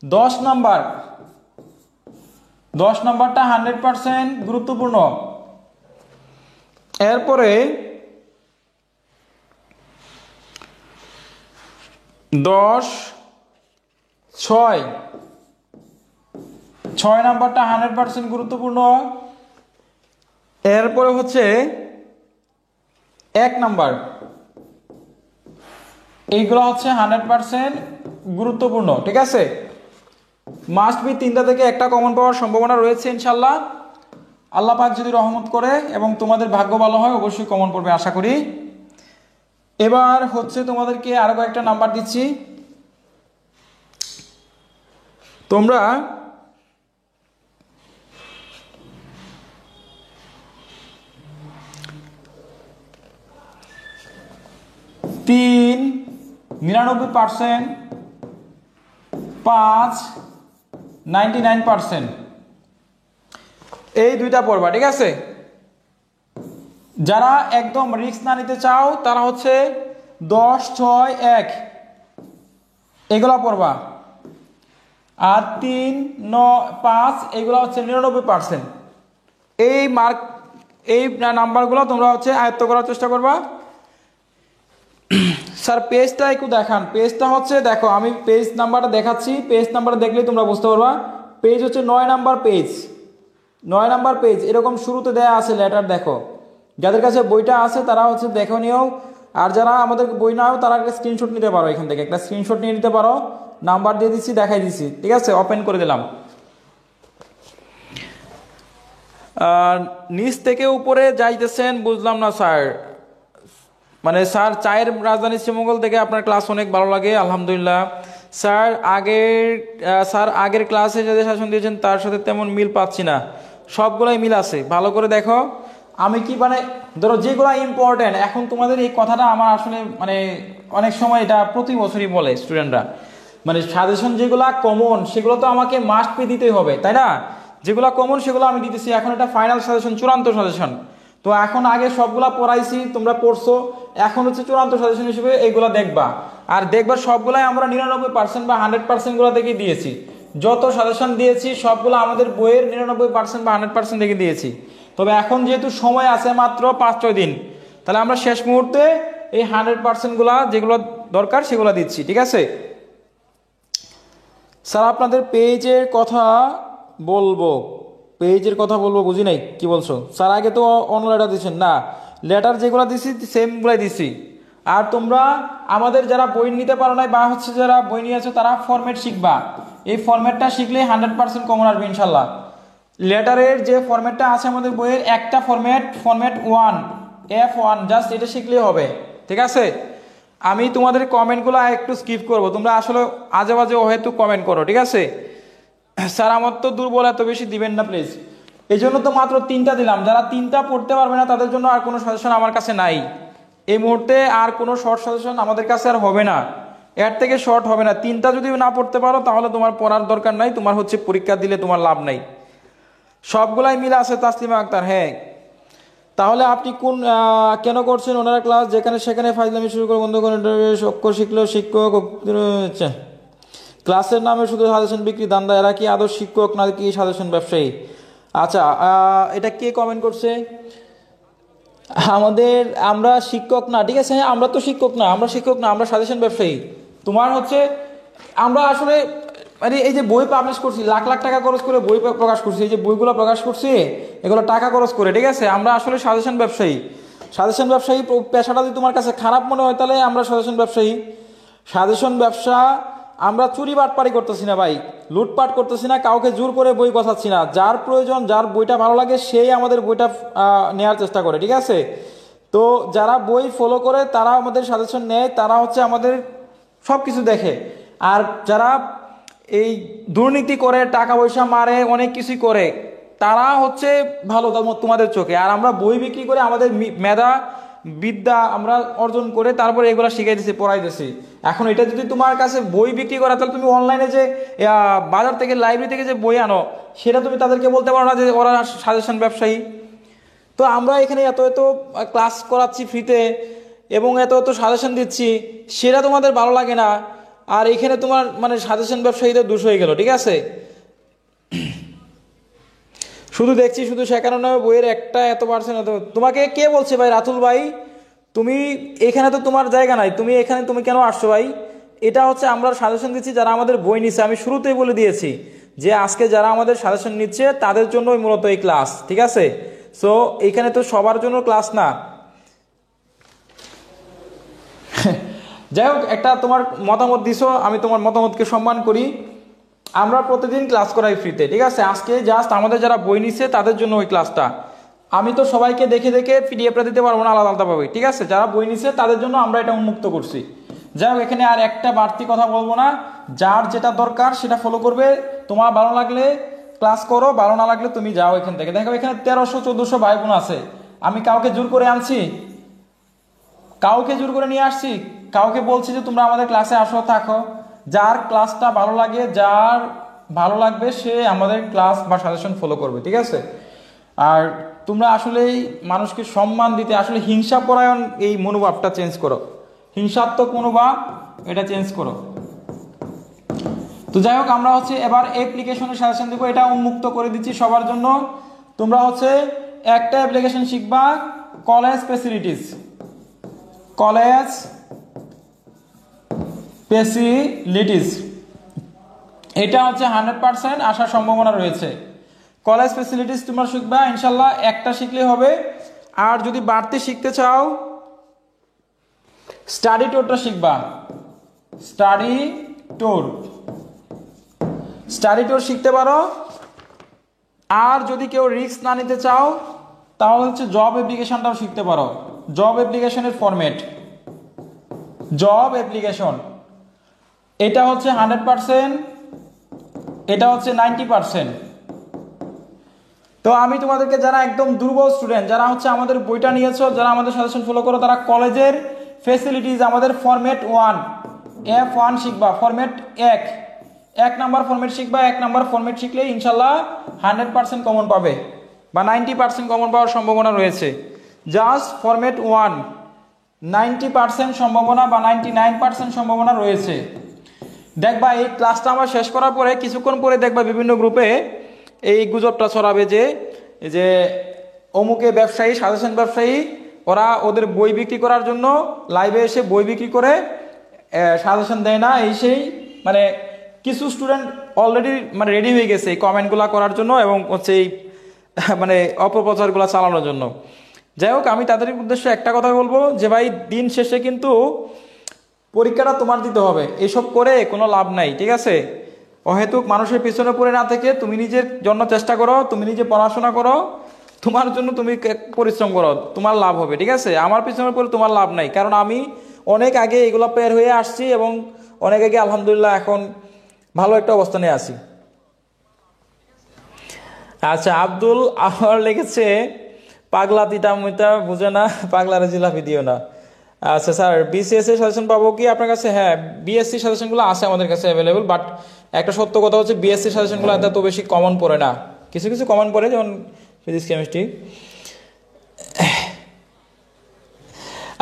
A: 10 নাম্বার। 10 নাম্বারটা 100% গুরুত্বপূর্ণ। এরপরে 10 6 নাম্বারটা 100% গুরুত্বপূর্ণ। এরপরে হচ্ছে 1 নাম্বার, এইগুলো হচ্ছে 100% গুরুত্বপূর্ণ, ঠিক আছে? মাস্ট বি 3টা থেকে একটা কমন পাওয়ার সম্ভাবনা রয়েছে ইনশাল্লাহ। আল্লাহ পাক যদি রহমত করে এবং তোমাদের ভাগ্য ভালো হয় অবশ্যই কমন পড়বে আশা করি। এবার হচ্ছে তোমাদেরকে আরো কয়েকটা নাম্বার দিচ্ছি। তোমরা তিন 99%, 5 99%, এই দুইটা পড়বা, ঠিক আছে? যারা একদম রিস্ক না নিতে চাও তারা হচ্ছে 10 6 1 এগুলা পড়বা। আর 3 9 5 এগুলো হচ্ছে 99%। এই মার্ক এই নাম্বারগুলো তোমরা হচ্ছে আয়ত্ত করার চেষ্টা করবা। স্যার পেজটা একটু দেখান। পেজটা হচ্ছে দেখো, আমি পেজ নাম্বারটা দেখাচ্ছি, পেজ নাম্বারটা দেখলেই তোমরা বুঝতে পারবা। পেজ হচ্ছে 9 নাম্বার পেজ। 9 নাম্বার পেজ এরকম শুরুতে দেয়া আছে লেটার। দেখো, যাদের কাছে বইটা আছে তারা হচ্ছে দেখো নিও, আর যারা আমাদের বই নাও তারা একটা স্ক্রিনশট নিতে পারো। এখান থেকে একটা স্ক্রিনশট নিয়ে নিতে পারো। নাম্বার দিয়ে দিচ্ছি, দেখাই দিচ্ছি, ঠিক আছে? ওপেন করে দিলাম। নিচ থেকে উপরে যাইতেছেন বুঝলাম না স্যার। মানে স্যার চায়ের রাজধানী শ্রীমঙ্গল থেকে আপনার ক্লাস অনেক ভালো লাগে, আলহামদুলিল্লাহ। স্যার আগের ক্লাসে যে শাসন দিয়েছেন তার সাথে তেমন মিল পাচ্ছি না। সবগুলাই মিল আছে, ভালো করে দেখো। আমি কি মানে ধরো যেগুলো ইম্পর্টেন্ট, এখন তোমাদের এই কথাটা আমার আসলে মানে অনেক সময় এটা প্রতি বছরই বলে স্টুডেন্টরা, মানে সাজেশন যেগুলো কমন সেগুলো তো আমাকে মাস্ট পে দিতেই হবে, তাই না? যেগুলো কমন সেগুলো আমি দিতেছি। এখন এটা ফাইনাল সাজেশন, চূড়ান্ত সাজেশন। তো এখন আগে সবগুলা পড়াইছি, তোমরা পড়ছো, এখন হচ্ছে চূড়ান্ত সাজেশন হিসেবে এইগুলা দেখবা। আর দেখবা সবগুলাই আমরা 99% বা 100% গুলা দেখে দিয়েছি। যত সাজেশন দিয়েছি সবগুলো আমাদের বইয়ের 99% বা 100% দেখে দিয়েছি। তবে এখন যেহেতু সময় আছে মাত্র 5-6 দিন, তাহলে আমরা শেষ মুহূর্তে এই 100% গুলা যেগুলো দরকার সেগুলো দিচ্ছি, ঠিক আছে? স্যার আপনাদের পেজের কথা বলবো, পেজের কথা বলবো, বুঝি নাই কি বলছো স্যার? আগে তো অন্য লেটার দিচ্ছেন না, লেটার যেগুলো দিছি সেমগুলাই দিছি। আর তোমরা আমাদের যারা বই নিতে পারো নাই বা হচ্ছে যারা বই নিয়ে আছো তারা ফরম্যাট শিখবা। এই ফরম্যাটটা শিখলে 100% কমন আসবে ইনশাল্লাহ। লেটারের যে ফরম্যাটটা আছে আমাদের বইয়ের, একটা ফরম্যাট 1 F1, জাস্ট এটা শিখলেই হবে, ঠিক আছে? আমি তোমাদের কমেন্টগুলো একটু স্কিপ করব, তোমরা আসলে আজে বাজে হয়তো কমেন্ট করো, ঠিক আছে? স্যার আমার তো দুর্বল, এত বেশি দিবেন না প্লিজ। এই জন্য তো মাত্র 3টা দিলাম। যারা 3টা পড়তে পারবে না তাদের জন্য আর কোনো সাজেশন আমার কাছে নাই এই মুহূর্তে। আর কোনো শর্ট সাজেশন আমাদের কাছে আর হবে না, এর থেকে শর্ট হবে না। 3টা যদি না পড়তে পারো তাহলে তোমার পড়ার দরকার নাই, তোমার হচ্ছে পরীক্ষা দিলে তোমার লাভ নাই। সবগুলাই মিলে আছে তাসলিমা আক্তার। হ্যাঁ, তাহলে আপনি কোন কেন করছেন ওনারা ক্লাস যেখানে সেখানে ফাইজলামি শুরু করে বন্ধ করেন? অক্ষর শিখলেও শিক্ষক ক্লাসের নামে শুধু সাজেশন বিক্রি ধান্দা। এরা কি আদর্শ শিক্ষক নাকি সাজেশন ব্যবসায়ী? আচ্ছা, এটা কে কমেন্ট করছে? আমরা শিক্ষক না, ঠিক আছে? হ্যাঁ, আমরা তো শিক্ষক না, আমরা সাজেশন ব্যবসায়ী। তোমার হচ্ছে আমরা আসলে মানে এই যে বই পাবলিশ করছি, লাখ লাখ টাকা খরচ করে বই প্রকাশ করছি, এই যে বইগুলো প্রকাশ করছি এগুলো টাকা খরচ করে, ঠিক আছে? আমরা আসলে সাজেশন ব্যবসায়ী। সাজেশন ব্যবসায়ী পেশাটা যদি তোমার কাছে খারাপ মনে হয় তাহলে আমরা সাজেশন ব্যবসায়ী। সাজেশন ব্যবসা আমরা চুরি বাটপারি করতেছি না ভাই, লুটপাট করতেছি না, কাউকে জোর করে বই গছাচ্ছি না। যার প্রয়োজন, যার বইটা ভালো লাগে সেই আমাদের বইটা নেওয়ার চেষ্টা করে, ঠিক আছে? তো যারা বই ফলো করে তারা আমাদের সাজেশন নেয়, তারা হচ্ছে আমাদের সব কিছু দেখে। আর যারা এই দুর্নীতি করে, টাকা পয়সা মারে, অনেক কিছুই করে, তারা হচ্ছে ভালো তোমাদের চোখে। আর আমরা বই বিক্রি করে আমাদের মেধা বিদ্যা আমরা অর্জন করে তারপরে এগুলো শিখাইতেছি, পড়াইতেছি। এখন এটা যদি তোমার কাছে বই বিক্রি করা, তাহলে তুমি অনলাইনে যে বাজার থেকে, লাইব্রেরি থেকে যে বই আনো, সেটা তুমি তাদেরকে বলতে পারো না যে ওরা সাজেশন ব্যবসায়ী। তো আমরা এখানে এত এত ক্লাস করাচ্ছি ফ্রিতে এবং এত এত সাজেশন দিচ্ছি, সেটা তোমাদের ভালো লাগে না। আর এখানে তোমার মানে সাজেশন ব্যবসায়ীদের দোষ হয়ে গেল, ঠিক আছে? শুধু দেখছি, শুধু শেখানো নয়, বইয়ের একটা এত পার্সেন্ট এত। তোমাকে কে বলছে ভাই? রাতুল ভাই, তুমি এখানে তো তোমার জায়গা নাই, তুমি এখানে তুমি কেন আসছো ভাই? এটা হচ্ছে আমরা সাজেশন দিচ্ছি যারা আমাদের বই নিচ্ছে। আমি শুরুতেই বলে দিয়েছি যে আজকে যারা আমাদের সাজেশন নিচ্ছে তাদের জন্যই মূলত এই ক্লাস, ঠিক আছে? সো এখানে তো সবার জন্য ক্লাস না। যাই হোক, একটা তোমার মতামত দিছো, আমি তোমার মতামতকে সম্মান করি। আমরা প্রতিদিন ক্লাস করাই ফ্রিতে, ঠিক আছে? আজকে জাস্ট আমাদের যারা বই নিচ্ছে তাদের জন্য ওই ক্লাসটা। আমি তো সবাইকে দেখে দেখে পিডিএফটা দিতে পারবো না আলাদা আলাদাভাবে, ঠিক আছে? যারা বই নিচ্ছে তাদের জন্য আমরা এটা উন্মুক্ত করছি। যাই হোক, এখানে আর একটা বাড়তি কথা বলবো না। যার যেটা দরকার সেটা ফলো করবে। তোমার ভালো লাগলে ক্লাস করো, ভালো না লাগলে তুমি যাও এখান থেকে। দেখো এখানে 1300-1400 ভাই বোন আছে। আমি কাউকে জোর করে আনছি? কাউকে জোর করে নিয়ে আসছি? কাউকে বলছি যে তোমরা আমাদের ক্লাসে আসো, থাকো? যার ক্লাসটা ভালো লাগে, যার ভালো লাগবে সে আমাদের ক্লাস বা সাজেশন ফলো করবে, ঠিক আছে? আর তোমরা আসলেই মানুষকে সম্মান দিতে, আসলে হিংসা পরায়ণ এই মনোভাবটা চেঞ্জ করো, হিংসাত্মক মনোভাব এটা চেঞ্জ করো। তো যাই হোক, আমরা হচ্ছে এবার অ্যাপ্লিকেশনের সাজেশন দেবো, এটা উন্মুক্ত করে দিচ্ছি সবার জন্য। তোমরা হচ্ছে একটা অ্যাপ্লিকেশন শিখবা, কলেজ ফ্যাসিলিটিস। কলেজ ফ্যাসিলিটিস এটা হচ্ছে 100% আসার সম্ভাবনা রয়েছে। কলেজ ফ্যাসিলিটিস তোমরা শিখবা ইনশাল্লাহ, একটা শিখলে হবে। আর যদি বাড়তি শিখতে চাও, স্টাডি ট্যুরটা শিখবা। স্টাডি ট্যুর শিখতে পারো। আর যদি কেউ রিস্ক না নিতে চাও, তাহলে হচ্ছে জব অ্যাপ্লিকেশনটাও শিখতে পারো। জব অ্যাপ্লিকেশনের ফরম্যাট, জব অ্যাপ্লিকেশন এটা হচ্ছে 100%, এটা হচ্ছে 90%। তো আমি তোমাদেরকে, যারা একদম দুর্বল স্টুডেন্ট, যারা হচ্ছে আমাদের বইটা নিয়েছো, যারা আমাদের সাজেশন ফলো করো, তারা কলেজের ফ্যাসিলিটিস আমাদের ফরম্যাট 1 F1 শিখবা। ফরম্যাট 1 নাম্বার ফরম্যাট শিখবা। 1 নাম্বার ফরম্যাট শিখলে ইনশাল্লাহ 100% কমন পাবে বা 90% কমন পাওয়ার সম্ভাবনা রয়েছে। জাস্ট ফরম্যাট 1 90% সম্ভাবনা বা 99% সম্ভাবনা রয়েছে। দেখবা এই ক্লাসটা আমার শেষ করার পরে কিছুক্ষণ পরে দেখবা বিভিন্ন গ্রুপে এই গুজবটা ছড়াবে যে অমুকে ব্যবসায়ী, সাজেশন ব্যবসায়ী, ওরা ওদের বই বিক্রি করার জন্য লাইভে এসে বই বিক্রি করে সাজেশন দেয় না, এই সেই। মানে কিছু স্টুডেন্ট অলরেডি মানে রেডি হয়ে গেছে এই কমেন্টগুলো করার জন্য এবং হচ্ছে এই মানে অপপ্রচারগুলো চালানোর জন্য। যাই হোক, আমি তাদের উদ্দেশ্যে একটা কথা বলবো যে ভাই, দিন শেষে কিন্তু পরীক্ষাটা তোমার দিতে হবে, এসব করে কোনো লাভ নাই, ঠিক আছে? অহেতুক মানুষের পিছনে পড়ে না থেকে তুমি নিজের জন্য চেষ্টা করো, তুমি নিজে পড়াশোনা করো, তোমার জন্য তুমি পরিশ্রম করো, তোমার লাভ হবে, ঠিক আছে? আমার পিছনে পড়ে তোমার লাভ নাই, কারণ আমি অনেক আগে এগুলো পের হয়ে আসছি এবং অনেক আগে আলহামদুলিল্লাহ এখন ভালো একটা অবস্থানে আছি। আচ্ছা, আব্দুল আমার লেগেছে পাগলা তিতা মুইতা বুঝে না, পাগলার জিলাপি দিও না। আচ্ছা স্যার, বিসিএস এর সাজেশন পাবো কি আপনার কাছে? হ্যাঁ, বিএসসি সাজেশনগুলো আছে আমাদের কাছে অ্যাভেলেবল, বাট একটা সত্য কথা হচ্ছে বিএসসি সাজেশনগুলো এত বেশি কমন পড়ে না। কিছু কিছু কমন পড়ে, যেমন ফিজিক্স, কেমিস্ট্রি।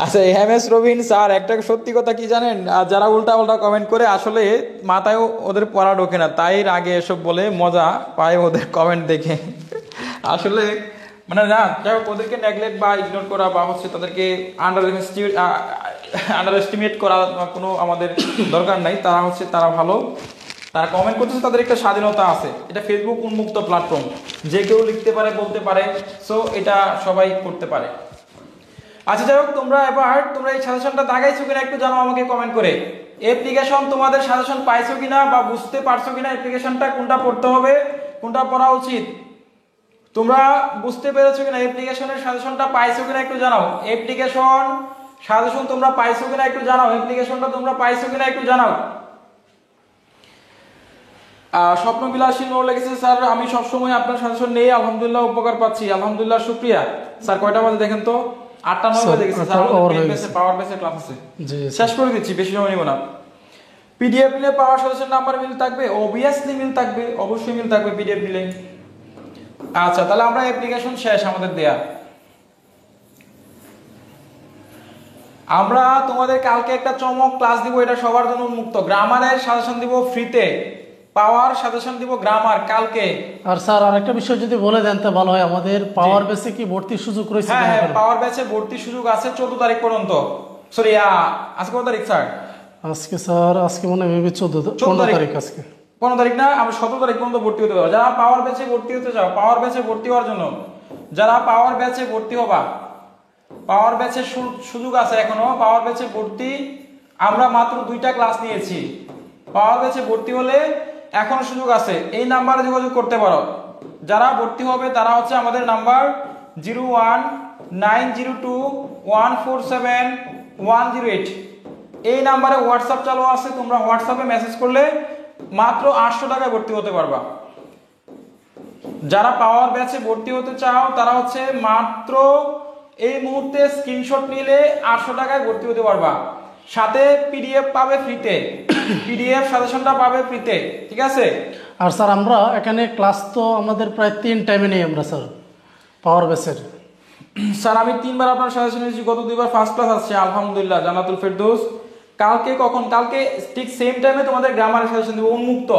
A: আচ্ছা, এমএস রবিন স্যার, একটা সত্যি কথা কি জানেন, যারা উল্টা উল্টা কমেন্ট করে আসলে মাথায়ও ওদের পড়া ঢোকে না, তাই আগে এসব বলে মজা পায় ওদের কমেন্ট দেখে। আসলে মানে না, যাই হোক, ওদেরকে নেগলেক্ট বা ইগনোর করা বা হচ্ছে তাদেরকে আন্ডার এস্টিমেট করা কোনো আমাদের দরকার নাই। তারা হচ্ছে তারা ভালো, তারা কমেন্ট করতেছে, তাদের একটা স্বাধীনতা আছে। এটা ফেসবুক উন্মুক্ত প্ল্যাটফর্ম, যে কেউ লিখতে পারে, বলতে পারে, সো এটা সবাই করতে পারে। আচ্ছা যাই হোক, তোমরা এই সাজেশনটা দাগাইছো কিনা একটু জানাও আমাকে কমেন্ট করে। অ্যাপ্লিকেশন তোমাদের সাজেশন পাইছো কিনা বা বুঝতে পারছো কিনা অ্যাপ্লিকেশনটা কোনটা পড়তে হবে কোনটা পড়া উচিত তোমরা বুঝতে পেরেছো কিনা অ্যাপ্লিকেশনের সাজেশনটা পাইছো কিনা একটু জানাও অ্যাপ্লিকেশন সাজেশন তোমরা পাইছো কিনা একটু জানাও অ্যাপ্লিকেশনটা তোমরা পাইছো কিনা একটু জানাও স্বপ্ন বিলাসী নোর লিখেছে স্যার আমি সবসময় আপনার সাজেশন নেই আলহামদুলিল্লাহ উপকার পাচ্ছি আলহামদুলিল্লাহ শুকরিয়া স্যার কয়টা বাজে দেখেন তো 8টা 9 বাজে গেছে স্যার আমাদের পাওয়ার বেসে ক্লাস আছে জি শেষ করে দিচ্ছি বেশি সময় নিব না পিডিএফ নিলে পাওয়ার সাজেশন নাম্বার মিল থাকবে অবভিয়াসলি মিল থাকবে অবশ্যই মিল থাকবে পিডিএফ নিলে আচ্ছা তাহলে আমরা অ্যাপ্লিকেশন শেষ আমাদের দেয়া আমরা তোমাদের কালকে একটা চমক ক্লাস দিব এটা সবার জন্য উন্মুক্ত গ্রামারের সাজেশন দিব ফ্রিতে পাওয়ার সাজেশন দিব গ্রামার কালকে
B: আর স্যার আরেকটা বিষয় যদি বলে দেন তো ভালো হয় আমাদের পাওয়ার বেসে কি ভর্তির সুযোগ রয়েছে
A: হ্যাঁ পাওয়ার বেসে ভর্তির সুযোগ আছে 14 তারিখ পর্যন্ত সরি আজকে কত তারিখ স্যার
B: আজকে স্যার আজকে মনে হয় মেবি 14 তারিখ আজকে
A: 15 তারিখ না আমরা 17 তারিখ পর্যন্ত ভর্তি হতে পারবো যারা পাওয়ার বেসে ভর্তি হতে চাও পাওয়ার বেসে ভর্তি হওয়ার জন্য যারা পাওয়ার বেসে ভর্তি হবা পাওয়ার ব্যাচের সুযোগ আছে এখনো পাওয়ার ব্যাচে ভর্তি আমরা মাত্র 2টা ক্লাস নিয়েছি পাওয়ার ব্যাচে ভর্তি হলে এখনো সুযোগ আছে এই নাম্বারে যোগাযোগ করতে পারো যারা ভর্তি হবে তারা হচ্ছে আমাদের নাম্বার 01902147108 এই নাম্বারে হোয়াটসঅ্যাপ চালু আছে তোমরা হোয়াটসঅ্যাপে মেসেজ করলে মাত্র 800 টাকায় ভর্তি হতে পারবা যারা পাওয়ার ব্যাচে ভর্তি হতে চাও তারা হচ্ছে মাত্র এই মুহূর্তে স্ক্রিনশট নিলে 800 টাকায় ভর্তি হতে পারবা সাথে পিডিএফ পাবে ফ্রিতে পিডিএফ সাজেশনটা পাবে ফ্রিতে ঠিক আছে
B: আর স্যার আমরা এখানে ক্লাস তো আমাদের প্রায় 3 টাইমে নেই আমরা স্যার পাওয়ার বেসের
A: স্যার আমি 3 বার আপনার সাজেশন নিয়েছি গত 2 বার ফার্স্ট ক্লাস আসছে আলহামদুলিল্লাহ জান্নাতুল ফেরদৌস কালকে কখন কালকে ঠিক সেম টাইমে তোমাদের গ্রামার সাজেশন দেব উন্মুক্ত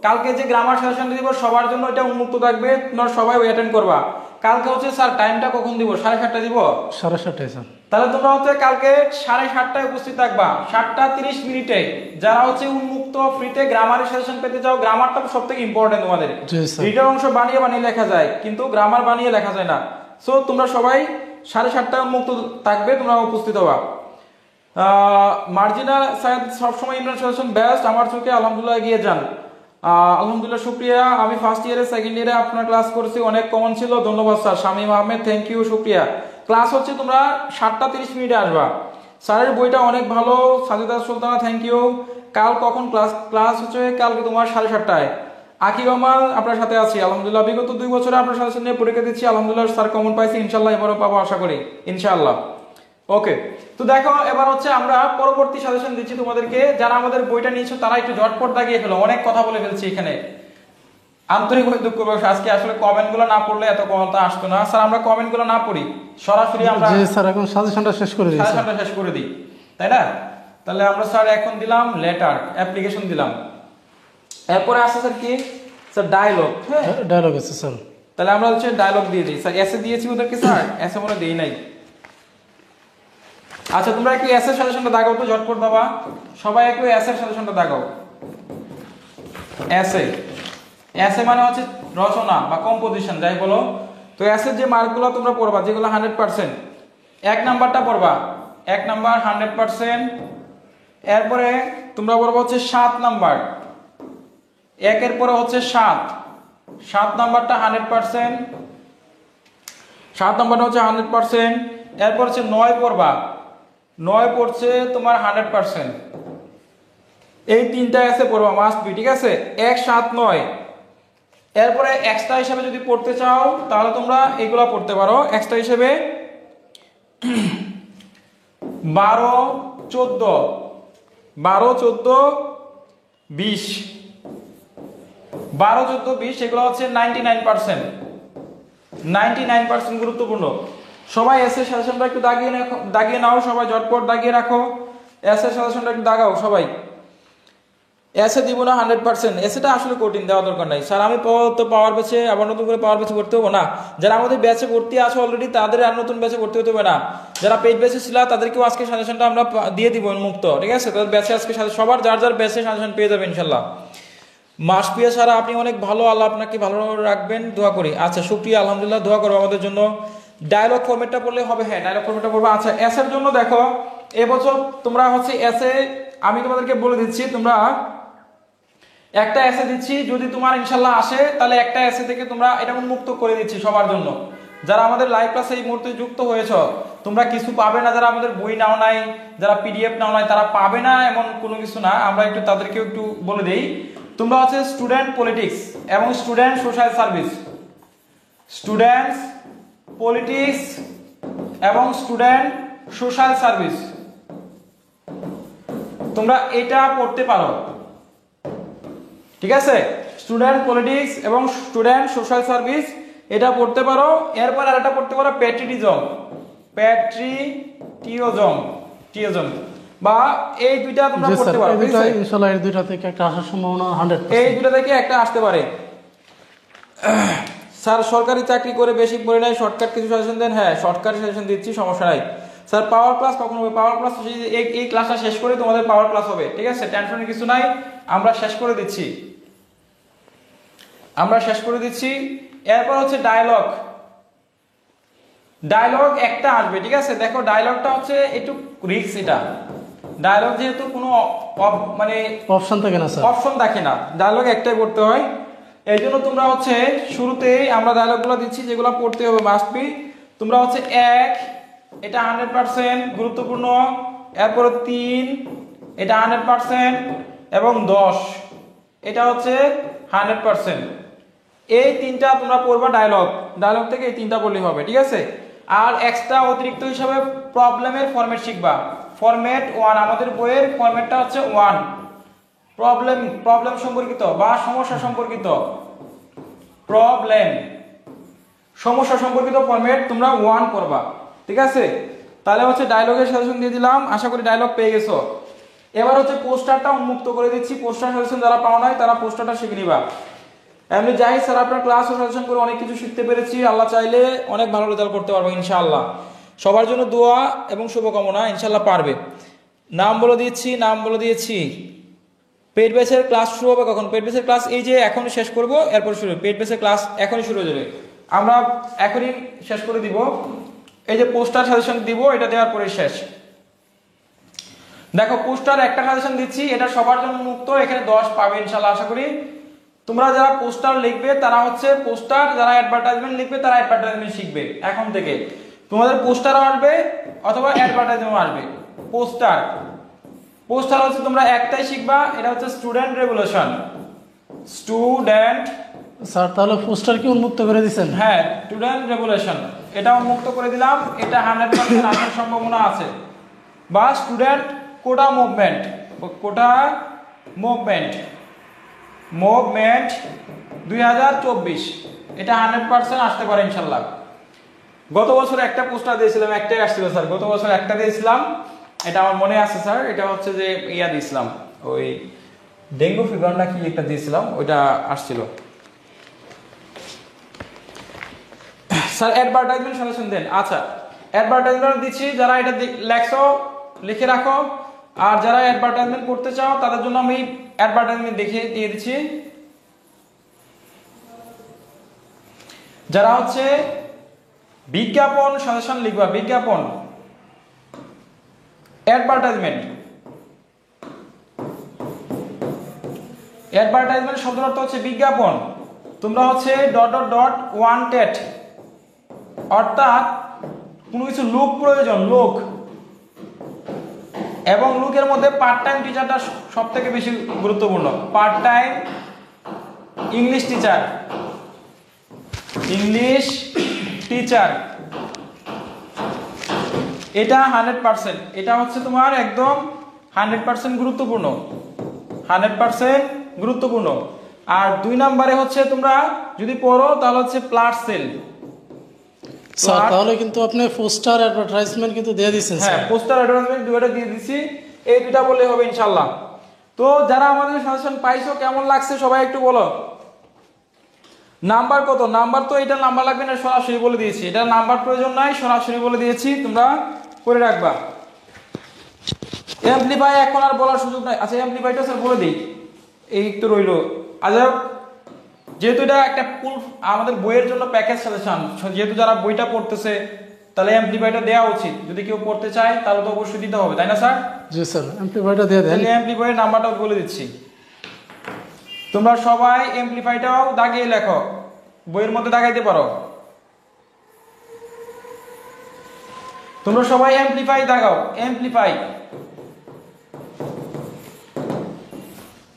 A: কালকে যে গ্রামার সাজেশন দিব সবার জন্য এটা উন্মুক্ত থাকবে তোমরা সবাই অ্যাটেন্ড করবা কালকে হচ্ছে স্যার টাইমটা কখন দিব 7:30 দিব
B: 7:30 স্যার
A: তাহলে তোমরা হচ্ছে কালকে 7:30টায় উপস্থিত থাকবা 7:30 মিনিটে যারা হচ্ছে উন্মুক্ত ফ্রিতে গ্রামারের সেশন পেতে চাও গ্রামারটা সবথেকে ইম্পর্টেন্ট তোমাদের রিটার্ন অংশ বানিয়ে বানিয়ে লেখা যায় কিন্তু গ্রামার বানিয়ে লেখা যায় না সো তোমরা সবাই 7:30টায় উন্মুক্ত থাকবে তোমরা উপস্থিত হবা মার্জিনা সায়েদ সবসময় ইমরান সেশন বেস্ট আমার চোখে আলহামদুলিল্লাহ এগিয়ে যান আলহামদুলিল্লাহ শুকরিয়া আমি ফার্স্ট ইয়ারে সেকেন্ড ইয়ারে আপনার ক্লাস করেছি অনেক কমন ছিল ধন্যবাদ sir Shamim Ahmed thank you শুকরিয়া ক্লাস হচ্ছে তোমরা 7:30 মিনিটে আসবা স্যারের বইটা অনেক ভালো সাজিদা সুলতানা থ্যাংক ইউ কাল কখন ক্লাস হচ্ছে কালকে তোমার 7:30টায় আকি রহমান আপনার সাথে আছি আলহামদুলিল্লাহ বিগত 2 বছরে আপনার সাথে নিয়ে পরীক্ষা দিচ্ছি আলহামদুলিল্লাহ স্যার কমন পাইছি ইনশাআল্লাহ এবারও পাবো আশা করি ইনশাআল্লাহ ওকে তো দেখো এবার হচ্ছে আমরা পরবর্তী সাজেশন দিচ্ছি তোমাদেরকে যারা আমাদের বইটা নিয়েছো তারা একটু ঝটপট দাগিয়ে ফেলো অনেক কথা বলে ফেলছি এখানে আন্তরিকভাবে দুঃখ প্রকাশ আজকে আসলে কমেন্টগুলো না পড়লে এত কথা আসতো না স্যার আমরা কমেন্টগুলো না পড়ি সরাসরি আমরা
B: জি স্যার এখন সাজেশনটা শেষ করে দিই
A: সাজেশনটা শেষ করে দিই তাই না তাহলে আমরা স্যার এখন দিলাম লেটার অ্যাপ্লিকেশন দিলাম এরপরে আসছে স্যার কি স্যার ডায়লগ হ্যাঁ
B: ডায়লগ আছে স্যার
A: তাহলে আমরা হচ্ছে ডায়লগ দিয়ে দিই স্যার এসে দিয়েছি ওদেরকে স্যার এসে মনে দেই নাই আচ্ছা তোমরা একটু এস এর সাজেশনটা দাগাও তো ঝটপট বাবা সবাই একটু এস এর সাজেশনটা দাগাও এস এ মানে হচ্ছে রচনা বা কম্পোজিশন যাই বলো তো এস এর যে মার্কগুলো তোমরা পড়বা যেগুলো 100% এক নাম্বারটা পড়বা এক নাম্বার 100% এরপরে তোমরা পড়বা হচ্ছে 7 নাম্বার একের পরে হচ্ছে 7 নাম্বারটা 100% 7 নাম্বারটা হচ্ছে 100% এরপর হচ্ছে 9 পড়বা 9 পড়ছে তোমার 100% এই তিনটা এসে পড়বা মাস্ট বি ঠিক আছে 1 7 9 এরপরে এক্সট্রা হিসেবে যদি পড়তে চাও তাহলে তোমরা এগুলা পড়তে পারো এক্সট্রা হিসেবে 12 14 20 এগুলো হচ্ছে 99% গুরুত্বপূর্ণ সবাই এস এর সাজেশনটা একটু দাগিয়ে নাও সবাই ঝটপট দাগিয়ে রাখো এস এর সাজেশনটা একটু দাগাও সবাই এস এ দিব না 100% এসএটা আসলে কঠিন দেওয়া দরকার নাই স্যার আমি তো পাওয়ার ব্যাচে আবার নতুন করে পাওয়ার ব্যাচে ভর্তি হবো না যারা আমাদের ব্যাচে ভর্তি আছে অলরেডি তাদের আর নতুন ব্যাচে ভর্তি হতে হবে না যারা পেইড ব্যাচে ছিল তাদেরকেও আজকে সাজেশনটা আমরা দিয়ে দিব মুক্ত ঠিক আছে তাদের ব্যাচে আজকে সবার যার ব্যাচে সাজেশন পেয়ে যাবে ইনশাল্লাহ মাস পিয়া সারা আপনি অনেক ভালো আল্লাহ আপনাকে ভালো রাখবেন দোয়া করি আচ্ছা শুকরিয়া আলহামদুলিল্লাহ দোয়া করবো আমাদের জন্য ডায়লগ ফরম্যাটটা পড়লে হবে হ্যাঁ ডায়লগ ফরম্যাটটা পড়বো আচ্ছা এস এর জন্য দেখো এবছর তোমরা হচ্ছে এস এ আমি তোমাদেরকে বলে দিচ্ছি, তোমরা একটা এসে দিচ্ছি, যদি তোমার ইনশাল্লাহ আসে তাহলে একটা এসে থেকে তোমরা এটা উন্মুক্ত করে দিচ্ছি সবার জন্য। যারা আমাদের লাইভ ক্লাসে এই মুহূর্তে যুক্ত হয়েছ, তোমরা কিছু পাবে না, যারা আমাদের বই নাও নাই, যারা পিডিএফ নাও নাই, তারা পাবে না এমন কোনো কিছু না। আমরা একটু তাদেরকে একটু বলে দেই, তোমরা হচ্ছে স্টুডেন্ট পলিটিক্স এবং student social service, students politics এবং স্টুডেন্ট সোশ্যাল সার্ভিস, তোমরা এটা পড়তে পারো, ঠিক আছে? স্টুডেন্ট পলিটিক্স এবং স্টুডেন্ট সোশ্যাল সার্ভিস এটা পড়তে পারো। এরপর আর একটা পড়তে পারো প্যাট্রিয়টিজম বা এই দুইটা তোমরা পড়তে পারো।
B: ইনশাআল্লাহ এই দুইটা থেকে একটা আসার সম্ভাবনা 100%।
A: এই দুইটা থেকে একটা আসতে পারে। স্যার সরকারি চাকরি করে বেশি পড়ে নাই, শর্টকাট কিছু সাজেশন দেন। হ্যাঁ, শর্টকাট সাজেশন দিচ্ছি, সমস্যা নাই। স্যার পাওয়ার ক্লাস কখন হবে? পাওয়ার ক্লাস এই ক্লাসটা শেষ করে তোমাদের পাওয়ার ক্লাস হবে, ঠিক আছে? টেনশনের কিছু নাই, আমরা শেষ করে দিচ্ছি, আমরা শেষ করে দিচ্ছি। এরপর হচ্ছে ডায়লগ একটা আসবে, ঠিক আছে? দেখো ডায়লগটা হচ্ছে একটু রিস্ক, এটা ডায়লগ যেহেতু কোনো মানে
B: অপশন থাকে না স্যার,
A: অপশন থাকে না, ডায়লগ একটাই পড়তে হয়। এই জন্য তোমরা হচ্ছে শুরুতেই আমরা ডায়লগগুলো দিচ্ছি যেগুলো পড়তে হবে মাস্ট বি। তোমরা হচ্ছে 1 এটা 100% গুরুত্বপূর্ণ, এরপর 3 এটা 100% এবং 10 এটা হচ্ছে 100%। এই তিনটা তোমরা পড়বা ডায়লগ থেকে এই তিনটা পড়লেই হবে, ঠিক আছে? আর এক্সট্রা অতিরিক্ত হিসাবে প্রবলেমের ফরম্যাট শিখবা। ফরম্যাট 1, আমাদের বইয়ের ফরম্যাটটা হচ্ছে 1, প্রবলেম সম্পর্কিত বা সমস্যা সম্পর্কিত, সমস্যা সম্পর্কিত ফরম্যাট তোমরা 1 করবা, ঠিক আছে? তাহলে হচ্ছে ডায়লগের সাজেশন দিয়ে দিলাম, আশা করি ডায়লগ পেয়ে গেছো। এবার হচ্ছে পোস্টারটা উন্মুক্ত করে দিচ্ছি, পোস্টার সাজেশন যারা পাও নাই তারা পোস্টারটা শিখে নিবা। এমনি যাই স্যার আপনার ক্লাস ও সাজেশন করে অনেক কিছু শিখতে পেরেছি, আল্লাহ চাইলে অনেক ভালো রেজাল্ট করতে পারবো ইনশাআল্লাহ। সবার জন্য দোয়া এবং শুভকামনা, ইনশাআল্লাহ পারবে। নাম বলে দিয়েছি। পেড ব্যাচের ক্লাস শুরু হবে কখন? পেড ব্যাচের ক্লাস এই যে এখনই শেষ করব, এরপর শুরু। পেড ব্যাচের ক্লাস এখনই শুরু হয়ে যাবে, আমরা এখনই শেষ করে দিব। এই যে পোস্টার সাজেশন দিব, এটা দেওয়ার পরে শেষ। দেখো পোস্টার একটা সাজেশন দিচ্ছি, এটা সবার জন্য মুক্ত, এখানে 10 পাবে ইনশাআল্লাহ আশা করি। তোমরা যারা পোস্টার লিখবে তারা হচ্ছে পোস্টার, যারা অ্যাডভার্টাইজমেন্ট লিখবে তারা অ্যাডভার্টাইজমেন্ট শিখবে। এখন থেকে তোমাদের পোস্টারও আসবে অথবা অ্যাডভার্টাইজমেন্টও আসবে। পোস্টার হচ্ছে তোমরা একটাই শিখবা, এটা হচ্ছে স্টুডেন্ট রেভলিউশন।
B: স্যার তাহলে পোস্টার কি উন্মুক্ত করে দিবেন?
A: হ্যাঁ, স্টুডেন্ট রেভলিউশন এটা উন্মুক্ত করে দিলাম, এটা 100% আসার সম্ভাবনা আছে। বা স্টুডেন্ট কোটা মুভমেন্ট 2024 এটা 100% আসতে পারে ইনশাআল্লাহ। গত বছর একটা পোস্টার দিয়েছিলাম, একটাই আসছিল স্যার, গত বছর একটা দিয়েছিলাম, এটা আমার মনে আছে স্যার। এটা হচ্ছে যে দিয়েছিলাম, ওই ডেঙ্গু ফিভার না কি একটা দিয়েছিলাম, ওইটা আসছিল স্যার। অ্যাডভার্টাইজমেন্ট সাজেশন দেন। আচ্ছা, অ্যাডভার্টাইজমেন্ট দিচ্ছি, যারা এটা লেখছো লিখে রাখো, আর যারা অ্যাডভার্টাইজমেন্ট করতে চাও তাদের জন্য আমি অ্যাডভার্টাইজমেন্ট দেখিয়ে দিয়ে দিচ্ছি। যারা হচ্ছে বিজ্ঞাপন সাজেশন লিখবা, বিজ্ঞাপন অ্যাডভার্টাইজমেন্ট শব্দের অর্থ হচ্ছে বিজ্ঞাপন। তোমরা হচ্ছে ... ওয়ান্টেড, অর্থাৎ কোনো কিছু লোক প্রয়োজন, লোক, এবং লোকের মধ্যে পার্ট টাইম টিচারটা সব থেকে বেশি গুরুত্বপূর্ণ। পার্ট টাইম ইংলিশ টিচার এটা 100%, এটা হচ্ছে তোমার একদম 100% গুরুত্বপূর্ণ। আর 2 নম্বরে হচ্ছে তোমরা যদি পড়ো তাহলে হচ্ছে প্লাট সেল।
B: স্যার তাহলে কিন্তু আপনি পোস্টার অ্যাডভার্টাইজমেন্ট কিন্তু দিয়ে দিয়েছেন।
A: হ্যাঁ, পোস্টার অ্যাডভার্টাইজমেন্ট দুটো দিয়ে দিছি, এই দুটো বললে হবে ইনশাআল্লাহ। তো যারা আমাদের সাজেশন পাইছো কেমন লাগছে সবাই একটু বলো। নাম্বার কত? নাম্বার তো এটা নাম্বার লাগবে না, সরাসরি বলে দিয়েছি, এটা নাম্বার প্রয়োজন নাই, সরাসরি বলে দিয়েছি, তোমরা করে রাখবা। অ্যামপ্লিফাই এখন আর বলার সুযোগ নাই। আচ্ছা, অ্যামপ্লিফাইটা স্যার বলে দিই, এই তো রইলো। আচ্ছা, যেহেতু এটা একটা ফুল আমাদের বইয়ের জন্য প্যাকেজ সাজেশন, যেহেতু যারা বইটা পড়তেছে তাহলে অ্যামপ্লিফাইটা দেওয়া উচিত। যদি কেউ পড়তে চায় তাহলে তো অবশ্যই দিতে হবে, তাই না স্যার?
B: জি স্যার, অ্যামপ্লিফাইটা দিয়ে দেন।
A: অ্যামপ্লিফাইয়ের নাম্বারটাও বলে দিচ্ছি, তোমরা সবাই অ্যামপ্লিফাইটাও দাগিয়ে লেখো, বইয়ের মধ্যে দাগাইতে পারো। তোমরা সবাই অ্যামপ্লিফাই দাগাও, অ্যামপ্লিফাই।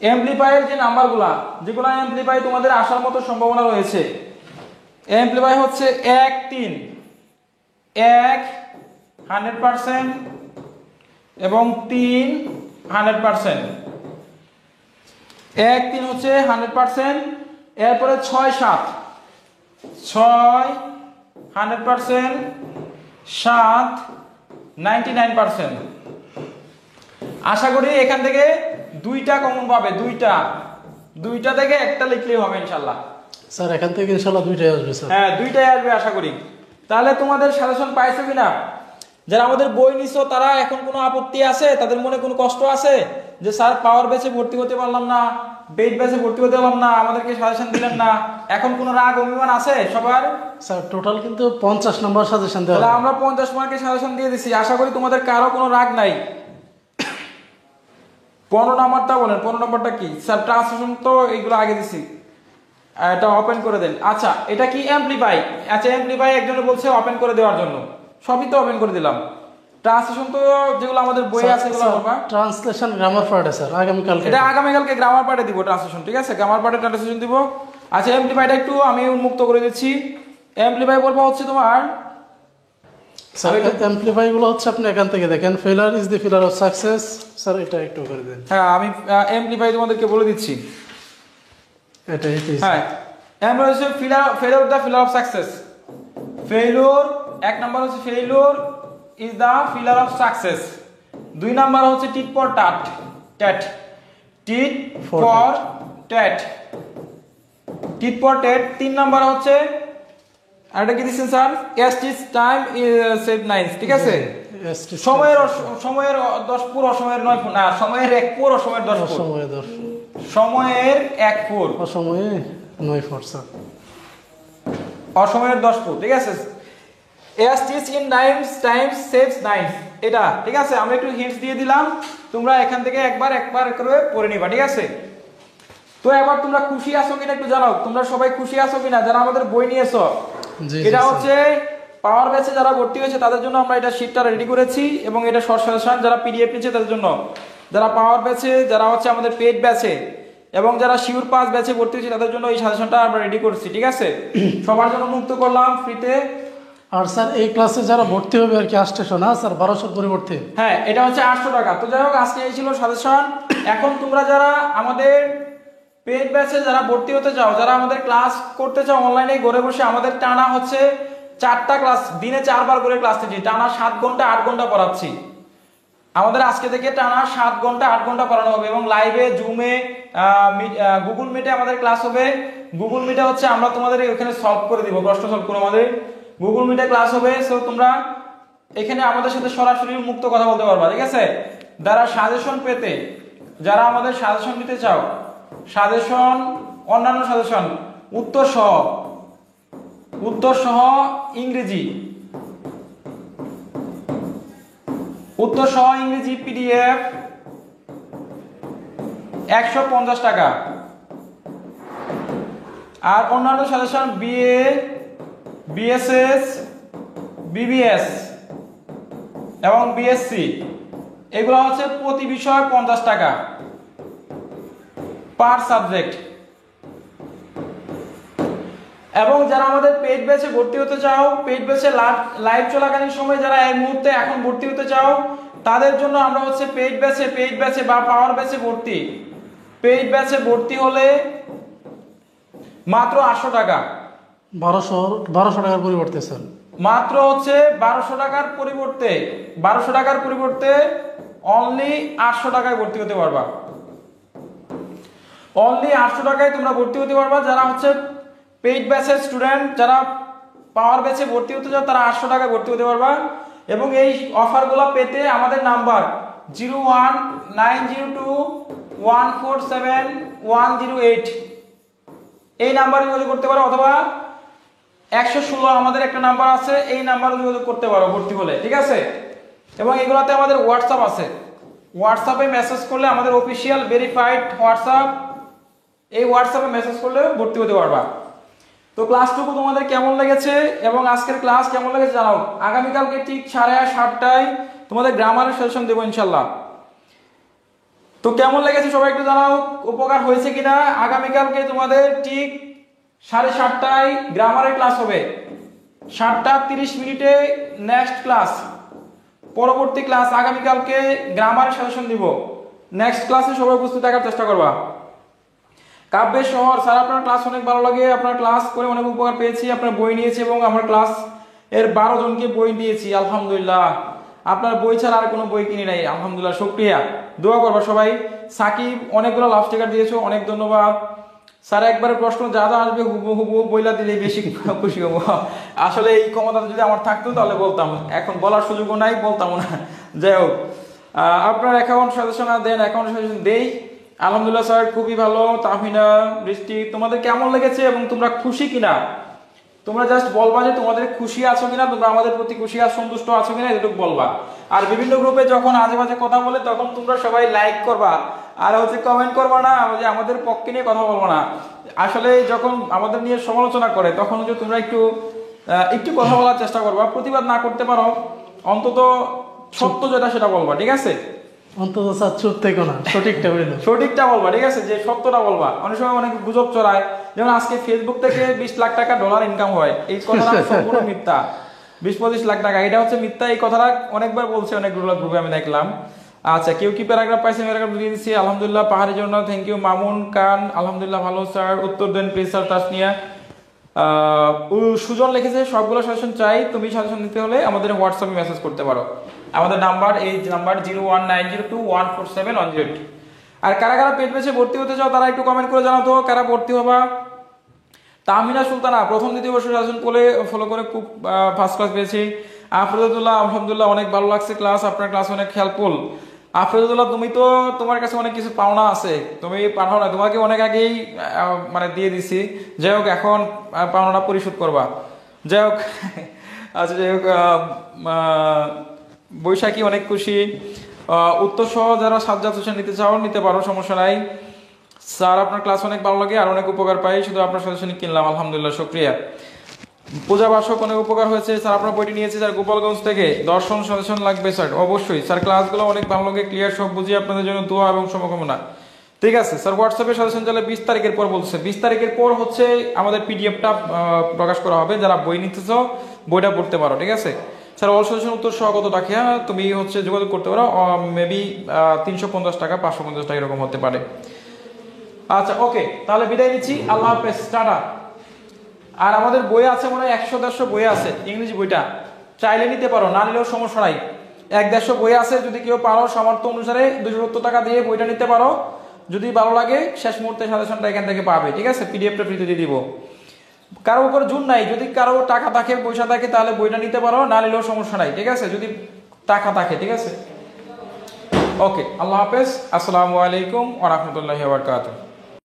A: অ্যামপ্লিফাইয়ের যে নাম্বারগুলা, যেগুলো অ্যামপ্লিফাই তোমাদের আসার মতো সম্ভাবনা রয়েছে, অ্যামপ্লিফাই হচ্ছে 1 3 1 100% এবং 3 100%। 1 3 হচ্ছে 100%, এরপরে 6 7 6 100%, 7 99%। আশা করি এখান থেকে দুইটা কমন পাবে, দুইটা থেকে একটা লিখলেই হবে ইনশাআল্লাহ।
B: স্যার এখান থেকে ইনশাআল্লাহ দুইটাই আসবে স্যার।
A: হ্যাঁ, দুইটাই আসবে আশা করি। তাহলে তোমাদের সাজেশন পাইছো কিনা? যারা আমাদের বই নিছো তারা এখন কোনো আপত্তি আছে? তাদের মনে কোনো কষ্ট আছে যে স্যার পাওয়ার ব্যাচে ভর্তি হতে পারলাম না, বেড ব্যাচে ভর্তি হতে পারলাম না, আমাদেরকে সাজেশন দিলেন না, এখন কোনো রাগ অভিমান আছে সবার?
B: স্যার টোটাল কিন্তু 50 নম্বর সাজেশন দেওয়া।
A: তাহলে আমরা 50 মার্কের সাজেশন দিয়ে দিছি, আশা করি তোমাদের কারো কোনো রাগ নাই। 15 নাম্বারটা বলেন, 15 নাম্বারটা কি? স্যার ট্রান্সলেশন তো এইগুলো আগে দিছি, এটা ওপেন করে দেন। আচ্ছা, এটা কি অ্যামপ্লিফাই? আচ্ছা, অ্যামপ্লিফাই একজনে বলছে ওপেন করে দেওয়ার জন্য, সবই তো ওপেন করে দিলাম। ট্রান্সলেশন তো যেগুলো আমাদের বইয়ে আছে সেগুলো করবা।
B: ট্রান্সলেশন গ্রামার পার্ট স্যার আগামীকালকে,
A: এটা আগামীকালকে গ্রামার পার্টে দিব ট্রান্সলেশন, ঠিক আছে? গ্রামার পার্টে ট্রান্সলেশন দিব। আচ্ছা, অ্যামপ্লিফাইটা একটু আমি উন্মুক্ত করে দিচ্ছি। অ্যামপ্লিফাই বলবো হচ্ছে তোমার,
B: স্যার অ্যামপ্লিফাই গুলো হচ্ছে আপনি এখান থেকে দেখেন, ফেলার is the filler of success. Sir এটা একটু করে দেন।
A: হ্যাঁ, আমি অ্যামপ্লিফাই তোমাদেরকে বলে দিচ্ছি।
B: এটাই
A: হ্যাঁ, অ্যামপ্লিফাই হচ্ছে failure the filler of success. Failure, এক নাম্বার হচ্ছে failure is the filler of success. 2 number হচ্ছে tit for tat, tit for tat, tit for tat. 3 number হচ্ছে আরেকটা কি দিচ্ছেন স্যার? এসটিস টাইম সেভ 9, ঠিক আছে? সময়ের 10 পুর, অসময়ের 9 পুর, না সময়ের 1 পুর, অসময়ের 10 পুর, সময়ের 1 পুর,
B: অসময়ে 9 পুর স্যার,
A: অসময়ের 10 পুর, ঠিক আছে? এসটিস ইন টাইম সেভস 9, এটা ঠিক আছে? আমরা একটু হিন্টস দিয়ে দিলাম, তোমরা এখান থেকে একবার করে পড়ে নিবা, ঠিক আছে? তো এবার তোমরা খুশি আছো কিনা একটু জানাও, তোমরা সবাই খুশি আছো কিনা যারা আমাদের বই নিয়েছো? এটা হচ্ছে পাওয়ার ব্যাচে যারা ভর্তি হয়েছে তাদের জন্য আমরা এটা শীটটা রেডি করেছি, এবং এটা শর্ট সাজেশন যারা পিডিএফ নিচ্ছে তাদের জন্য, যারা পাওয়ার ব্যাচে, যারা হচ্ছে আমাদের পেড ব্যাচে এবং যারা শিওর পাস ব্যাচে ভর্তি হয়েছে তাদের জন্য এই সাজেশনটা আমরা রেডি করছি, ঠিক আছে? সবার জন্য মুক্ত করলাম ফ্রিতে।
B: আর স্যার এই ক্লাসে যারা ভর্তি হবে আর কি আসতেছো না স্যার, 1200 পরিবর্তে
A: হ্যাঁ, এটা হচ্ছে 800 টাকা। তো যাই হোক, আজকে এই ছিল সাজেশন। এখন তোমরা যারা আমাদের পেড ব্যাচে যারা ভর্তি হতে চাও, যারা আমাদের ক্লাস করতে চাও অনলাইনে ঘরে বসে, আমাদের টানা হচ্ছে 4টা ক্লাস, দিনে 4 বার করে ক্লাস নিচ্ছি, টানা 7 ঘন্টা 8 ঘন্টা পড়াচ্ছি। আমাদের আজকে থেকে টানা 7 ঘন্টা 8 ঘন্টা পড়ানো হবে, এবং লাইভে, জুমে, গুগল মিটে আমাদের ক্লাস হবে। গুগল মিটে হচ্ছে আমরা তোমাদের এখানে সলভ করে দিব, প্রশ্ন সলভ করে আমাদের গুগল মিটে ক্লাস হবে। সো তোমরা এখানে আমাদের সাথে সরাসরি মুক্ত কথা বলতে পারবা, ঠিক আছে? যারা সাজেশন পেতে, যারা আমাদের সাজেশন নিতে চাও, সাজেশন, অন্যান্য সাজেশন, উত্তর সহ ইংরেজি, উত্তর সহ ইংরেজি পিডিএফ 150 টাকা। আর অন্যান্য সাজেশন বিএ, বিএসএস, বিবিএস এবং বিএসসি, এগুলো হচ্ছে প্রতি বিষয় 50 টাকা পার সাবজেক্ট। এবং যারা আমাদের পেড ব্যাচে ভর্তি হতে চাও, পেড ব্যাচে লাইভ চলাকালীন সময় যারা এই মুহূর্তে এখন ভর্তি হতে চাও, তাদের জন্য আমরা হচ্ছে পেড ব্যাচে বা পাওয়ার ব্যাচে ভর্তি, পেড ব্যাচে ভর্তি হলে মাত্র 800 টাকা,
B: 1200 টাকার পরিবর্তে স্যার,
A: মাত্র হচ্ছে 1200 টাকার পরিবর্তে অনলি 800 টাকায় ভর্তি হতে পারবা। অনলি 800 টাকায় তোমরা ভর্তি হতে পারবা। যারা হচ্ছে পেইড ব্যাচের স্টুডেন্ট, যারা পাওয়ার ব্যাচে ভর্তি হতে চাও, তারা 800 টাকায় ভর্তি হতে পারবা। এবং এই অফারগুলো পেতে আমাদের নাম্বার 01902147108 এই নাম্বারে যোগাযোগ করতে পারো, অথবা 116 আমাদের একটা নাম্বার আছে, এই নাম্বারে যোগাযোগ করতে পারো ভর্তি হলে, ঠিক আছে। এবং এগুলোতে আমাদের হোয়াটসঅ্যাপ আছে, হোয়াটসঅ্যাপে মেসেজ করলে আমাদের অফিসিয়াল ভেরিফাইড হোয়াটসঅ্যাপ, এই হোয়াটসঅ্যাপে মেসেজ করলে ভর্তি হতে পারবা। তো ক্লাসটুকু তোমাদের কেমন লেগেছে এবং আজকের ক্লাস কেমন লেগেছে জানাও। আগামীকালকে ঠিক 7:30টায় তোমাদের গ্রামারের সেশন দেবো ইনশাল্লাহ। তো কেমন লেগেছে সবাই একটু জানাও, উপকার হয়েছে কিনা। আগামীকালকে তোমাদের ঠিক 7:30টায় গ্রামারের ক্লাস হবে, 7:30 নেক্সট ক্লাস, পরবর্তী ক্লাস আগামীকালকে গ্রামারের সেশন দিব। নেক্সট ক্লাসে সবাই উপস্থিত থাকার চেষ্টা করবা। কাব্যের শহর স্যার, আপনার ক্লাস অনেক ভালো লাগে, আপনার ক্লাস করে অনেক উপকার পেয়েছি, আপনার বই নিয়েছি এবং আমার ক্লাস এর 12 জনকে বই দিয়েছি আলহামদুলিল্লাহ। আপনার বই ছাড়া আর কোনো বই কিনি নাই আলহামদুলিল্লাহ, শুকরিয়া। দোয়া করবা সবাই। সাকিব অনেকগুলো লাভ স্টিকার দিয়েছো, অনেক ধন্যবাদ স্যার। একবারে প্রশ্ন যা যা আসবে হুবহু বইলা দিলেই বেশি খুশি হবো। আসলে এই ক্ষমতা যদি আমার থাকতো তাহলে বলতাম, এখন বলার সুযোগও নাই, বলতাম না। যাই হোক, আপনার অ্যাকাউন্ট সাজেশন দেন, অ্যাকাউন্ট সাজেশন দেই আলহামদুলিল্লাহ স্যার, খুবই ভালো। তাহমিনা, বৃষ্টি, তোমাদের কেমন লেগেছে এবং তোমরা খুশি কিনা? তোমরা জাস্ট বলবা যে তোমাদের খুশি আছো কিনা, তোমরা আমাদের প্রতি খুশি আর সন্তুষ্ট আছো কিনা, এটুকু বলবা। আর বিভিন্ন গ্রুপে যখন আজে বাজে কথা বলে তখন তোমরা সবাই লাইক করবা আর কমেন্ট করবা না, যে আমাদের পক্ষে নিয়ে কথা বলবো না। আসলে যখন আমাদের নিয়ে সমালোচনা করে তখন তোমরা একটু কথা বলার চেষ্টা করবা, প্রতিবাদ না করতে পারো অন্তত সত্য যেটা সেটা বলবা, ঠিক আছে।
B: অন্তত স্যার চুপ থেকো না, সঠিকটা বলবা,
A: সঠিকটা বলবা, ঠিক আছে, যে সত্যটা বলবা। অনেক সময় অনেক গুজব চড়ায়, যেমন আজকে ফেসবুক থেকে 20 লাখ টাকা ডলার ইনকাম হয়, এই কথাটা সম্পূর্ণ মিথ্যা। 20-25 লাখ টাকা এটা হচ্ছে মিথ্যা, এই কথাটা অনেকবার বলছে অনেকগুলো গ্রুপে আমি দেখলাম। আচ্ছা, কেউ কি প্যারাগ্রাফ পাইছে? প্যারাগ্রাফ দিয়ে দিচ্ছি আলহামদুলিল্লাহ। পাহাড়ের জন্য থ্যাংক ইউ। মামুন খান আলহামদুলিল্লাহ ভালো স্যার, উত্তর দেন প্লিজ স্যার। তাসনিয়া, সুজন লিখেছে সবগুলো সাজেশন চাই, তুমি সাজেশন দিতে হলে আমাদের হোয়াটসঅ্যাপে মেসেজ করতে পারো। আমাদের নাম্বার এই নাম্বার 0190214710। আর কারা কারা পেজ পেজে ভর্তি হতে চাও তারা একটু কমেন্ট করে জানাও তো, কারা ভর্তি হবা। তাহমিনা সুলতানা, প্রথম দ্বিতীয় বর্ষ সাজেশন ফলো করে খুব ফার্স্ট ক্লাস পেয়েছি। আফরোজুল্লাহ আলহামদুলিল্লাহ অনেক ভালো লাগছে ক্লাস, আপনার ক্লাস অনেক হেল্পফুল। আফরোজুল্লাহ, তুমি তো তোমার কাছে অনেক কিছু পাওনা আছে, তুমি পাঠাও না, তোমাকে অনেক আগেই দিয়ে দিছি। যাই হোক, এখন পাওনাটা পরিশোধ করবা। যাই হোক, আচ্ছা যাই হোক, বৈশাখী অনেক খুশি। উত্তর সহ যারা সাজ্জাদ হোসেন নিতে চাও নিতে পারো, সমস্যা নাই। স্যার আপনার ক্লাস অনেক ভালো লাগে আর অনেক উপকার পাই, শুধু আপনার সাজেশনই কিনলাম আলহামদুলিল্লাহ, শুকরিয়া। পূজা বাসক অনেক উপকার হয়েছে স্যার, আপনার বইটি নিয়েছি স্যার গোপালগঞ্জ থেকে। দর্শন সাজেশন লাগবে স্যার? অবশ্যই স্যার, ক্লাসগুলো অনেক ভালো লাগে, ক্লিয়ার, সব বুঝি, আপনাদের জন্য দোয়া এবং শুভকামনা। ঠিক আছে স্যার, হোয়াটসঅ্যাপে সাজেশন চাইলে 20 তারিখের পর বলছে, 20 তারিখের পর হচ্ছে আমাদের পিডিএফটা প্রকাশ করা হবে। যারা বই নিতেছ বইটা পড়তে পারো, ঠিক আছে স্যার। অল সাজেশন উত্তর সহ কত টাকা তুমি যোগাযোগ করতে পারো, মেবি 350 টাকা 550 টাকা এরকম হতে পারে। আচ্ছা ওকে, তাহলে বিদায় নিচ্ছি, আল্লাহ হাফেজ, টাটা। আর আমাদের বই আছে মনে হয় 100-150 বই আছে, ইংরেজি বইটা চাইলে নিতে পারো, না নিলেও সমস্যা নাই। 100-150 বই আছে, যদি কেউ পারো সামর্থ্য অনুসারে 270 টাকা দিয়ে বইটা নিতে পারো। যদি ভালো লাগে শেষ মুহূর্তে সাজেশনটা এখান থেকে পাবে, ঠিক আছে। পিডিএফটা ফ্রিতে দিয়ে দিব, কারো উপরে জোর নাই। যদি কারো টাকা থাকে, পয়সা থাকে, তাহলে বইটা নিতে পারো, না নিলেও সমস্যা নাই, ঠিক আছে, যদি টাকা থাকে, ঠিক আছে। ওকে, আল্লাহ হাফেজ, আসসালামু আলাইকুম ওয়া রাহমাতুল্লাহি ওয়া বারাকাতুহু।